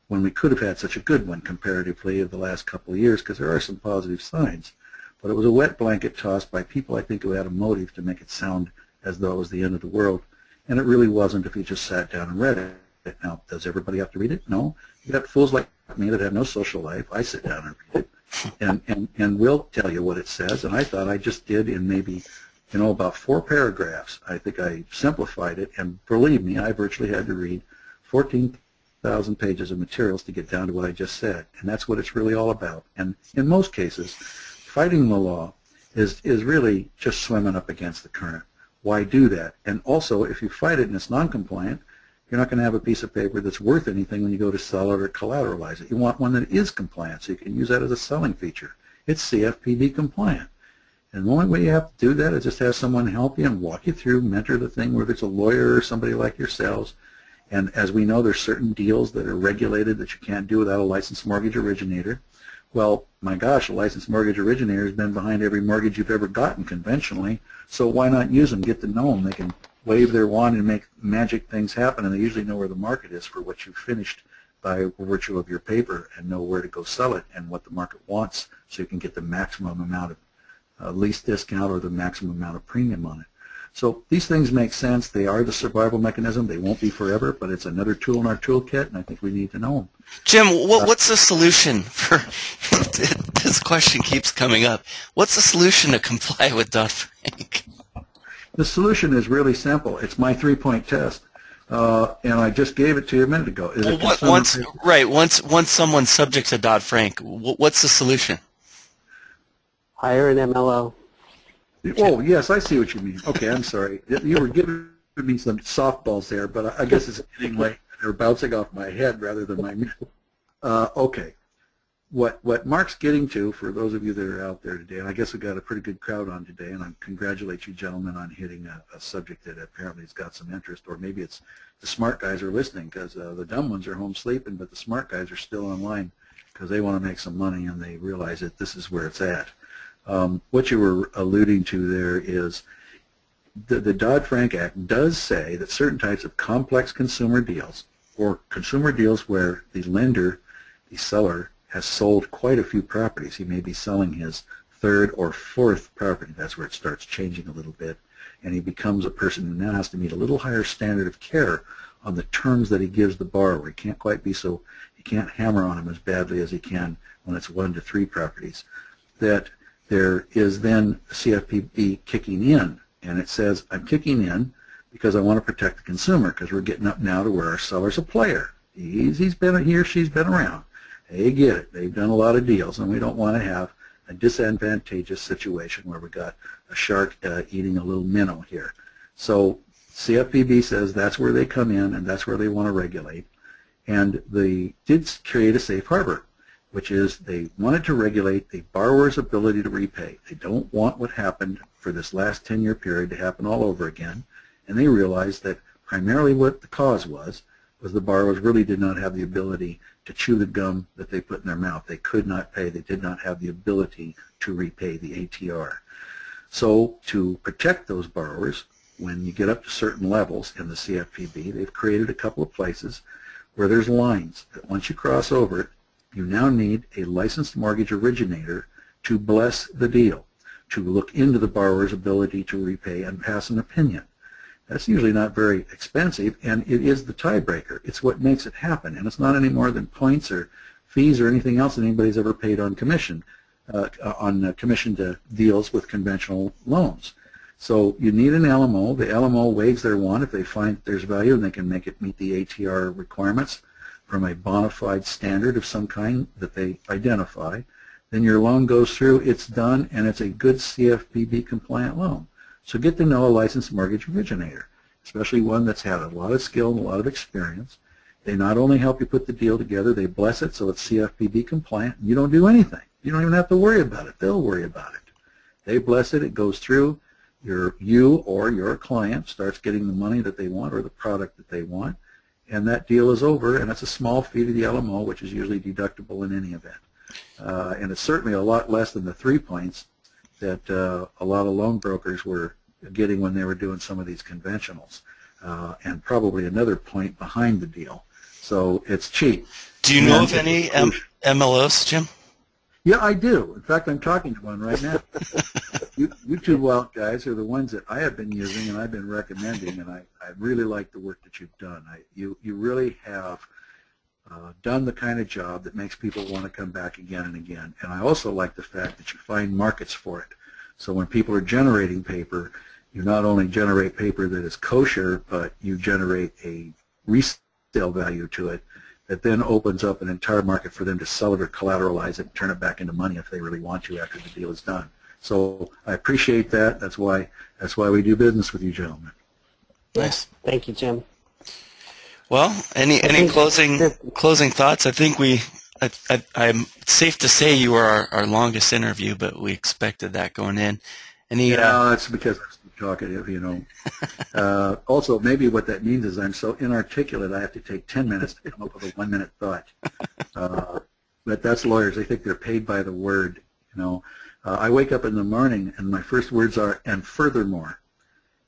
when we could have had such a good one comparatively of the last couple of years, because there are some positive signs. But it was a wet blanket tossed by people, I think, who had a motive to make it sound as though it was the end of the world. And it really wasn't if you just sat down and read it. Now, does everybody have to read it? No. You got fools like me that have no social life. I sit down and read it. And we'll tell you what it says. And I thought I just did in maybe, about 4 paragraphs. I think I simplified it. And believe me, I virtually had to read 14,000 pages of materials to get down to what I just said. And that's what it's really all about. And in most cases, fighting the law is really just swimming up against the current. why do that? And also, if you fight it and it's non-compliant, you're not going to have a piece of paper that's worth anything when you go to sell it or collateralize it. You want one that is compliant, so you can use that as a selling feature. It's CFPB compliant. And the only way you have to do that is just have someone help you and walk you through, mentor the thing, whether it's a lawyer or somebody like yourselves. And as we know, there's certain deals that are regulated that you can't do without a licensed mortgage originator. Well, my gosh, a licensed mortgage originator has been behind every mortgage you've ever gotten conventionally, so why not use them, get to know them? They can wave their wand and make magic things happen, and they usually know where the market is for what you've finished by virtue of your paper and know where to go sell it and what the market wants so you can get the maximum amount of least discount or the maximum amount of premium on it. So these things make sense. They are the survival mechanism. They won't be forever, but it's another tool in our toolkit, and I think we need to know them. Jim, what's the solution for this question keeps coming up? What's the solution to comply with Dodd-Frank? The solution is really simple. It's my three-point test, and I just gave it to you a minute ago. Is it once someone's subject to Dodd-Frank, what's the solution? Hire an MLO. Oh, yes, I see what you mean. Okay, I'm sorry. You were giving me some softballs there, but I guess it's getting late. They're bouncing off my head rather than my mouth. Okay. What Mark's getting to, for those of you that are out there today, and I guess we've got a pretty good crowd on today, and I congratulate you gentlemen on hitting a subject that apparently has got some interest, or maybe it's the smart guys are listening because the dumb ones are home sleeping, but the smart guys are still online because they want to make some money and they realize that this is where it's at. What you were alluding to there is the Dodd-Frank Act does say that certain types of complex consumer deals, or consumer deals where the lender, the seller, has sold quite a few properties. He may be selling his third or fourth property. That's where it starts changing a little bit, and he becomes a person who now has to meet a little higher standard of care on the terms that he gives the borrower. He can't quite be so, he can't hammer on him as badly as he can when it's 1 to 3 properties. That there is then CFPB kicking in, and it says, I'm kicking in because I want to protect the consumer, because we're getting up now to where our seller's a player. He or she's been around. They get it. They've done a lot of deals, and we don't want to have a disadvantageous situation where we got a shark eating a little minnow here. So CFPB says that's where they come in, and that's where they want to regulate. And they did create a safe harbor, which is they wanted to regulate the borrower's ability to repay. They don't want what happened for this last 10-year period to happen all over again, and they realized that primarily what the cause was the borrowers really did not have the ability to chew the gum that they put in their mouth. They could not pay. They did not have the ability to repay the ATR. So to protect those borrowers, when you get up to certain levels in the CFPB, they've created a couple of places where there's lines that once you cross over it, you now need a licensed mortgage originator to bless the deal, to look into the borrower's ability to repay and pass an opinion. That's usually not very expensive, and it is the tiebreaker. It's what makes it happen, and it's not any more than points or fees or anything else that anybody's ever paid on commission, to deals with conventional loans. So you need an LMO. The LMO waves their wand if they find that there's value and they can make it meet the ATR requirements from a bona fide standard of some kind that they identify. Then your loan goes through, it's done, and it's a good CFPB compliant loan. So get to know a licensed mortgage originator, especially one that's had a lot of skill and a lot of experience. They not only help you put the deal together, they bless it so it's CFPB compliant. You don't do anything. You don't even have to worry about it. They'll worry about it. They bless it. It goes through. You or your client starts getting the money that they want or the product that they want, and that deal is over, and it's a small fee to the LMO, which is usually deductible in any event. And it's certainly a lot less than the 3 points that a lot of loan brokers were getting when they were doing some of these conventionals, and probably another point behind the deal. So it's cheap. Do you know of any MLOs, Jim? Yeah, I do. In fact, I'm talking to one right now. You two wild guys are the ones that I have been using and I've been recommending, and I really like the work that you've done. You really have done the kind of job that makes people want to come back again and again. And I also like the fact that you find markets for it. So when people are generating paper, you not only generate paper that is kosher, but you generate a resale value to it that then opens up an entire market for them to sell it or collateralize it and turn it back into money if they really want to after the deal is done. So I appreciate that. That's why we do business with you gentlemen. Nice. Thank you, Jim. Well, any closing thoughts? I think I'm safe to say you were our longest interview, but we expected that going in. Yeah, that's because I'm so talkative, you know. Also, maybe what that means is I'm so inarticulate I have to take 10 minutes to come up with a 1-minute thought. But that's lawyers. They think they're paid by the word, you know. I wake up in the morning and my first words are, and furthermore.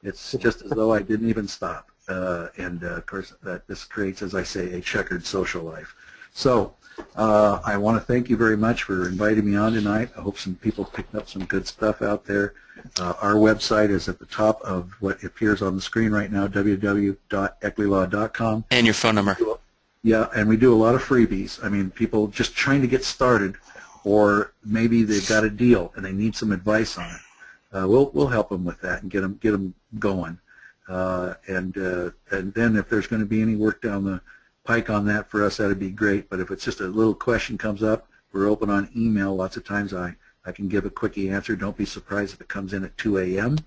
It's just as though I didn't even stop. Of course, this creates, as I say, a checkered social life. So I want to thank you very much for inviting me on tonight. I hope some people picked up some good stuff out there. Our website is at the top of what appears on the screen right now, www.eckleylaw.com. And your phone number. Yeah, and we do a lot of freebies. I mean, people just trying to get started, or maybe they've got a deal and they need some advice on it. We'll help them with that and get them going. And then if there's going to be any work down the pike on that for us, that'd be great. But if it's just a little question comes up, we're open on email. Lots of times I can give a quickie answer. Don't be surprised if it comes in at 2 a.m.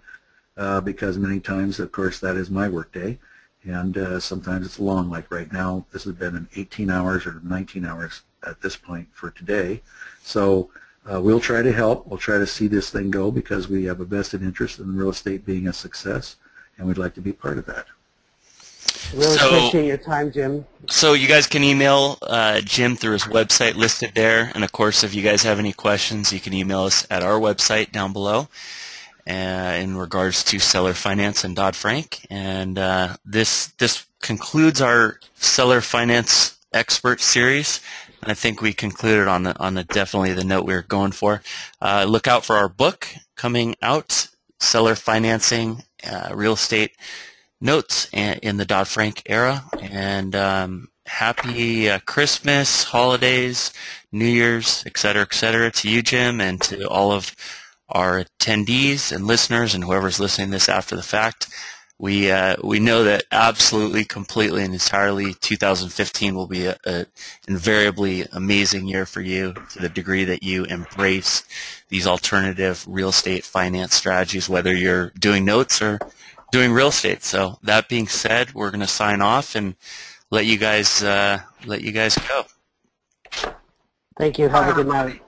Because many times, of course, that is my work day. And sometimes it's long, like right now. This has been an 18 hours or 19 hours at this point for today. So we'll try to help. We'll try to see this thing go because we have a vested interest in real estate being a success, and we'd like to be part of that. Really appreciate your time, Jim. So you guys can email Jim through his website listed there. And, of course, if you guys have any questions, you can email us at our website down below in regards to seller finance and Dodd-Frank. And this concludes our seller finance expert series. And I think we concluded on the definitely the note we were going for. Look out for our book coming out, Seller Financing Real Estate Notes in the Dodd-Frank era. And happy Christmas, holidays, New Year's, et cetera, to you, Jim, and to all of our attendees and listeners and whoever's listening to this after the fact. We know that absolutely, completely, and entirely 2015 will be a invariably amazing year for you to the degree that you embrace these alternative real estate finance strategies, whether you're doing notes or doing real estate. So that being said, we're going to sign off and let you guys go. Thank you. Have a good night.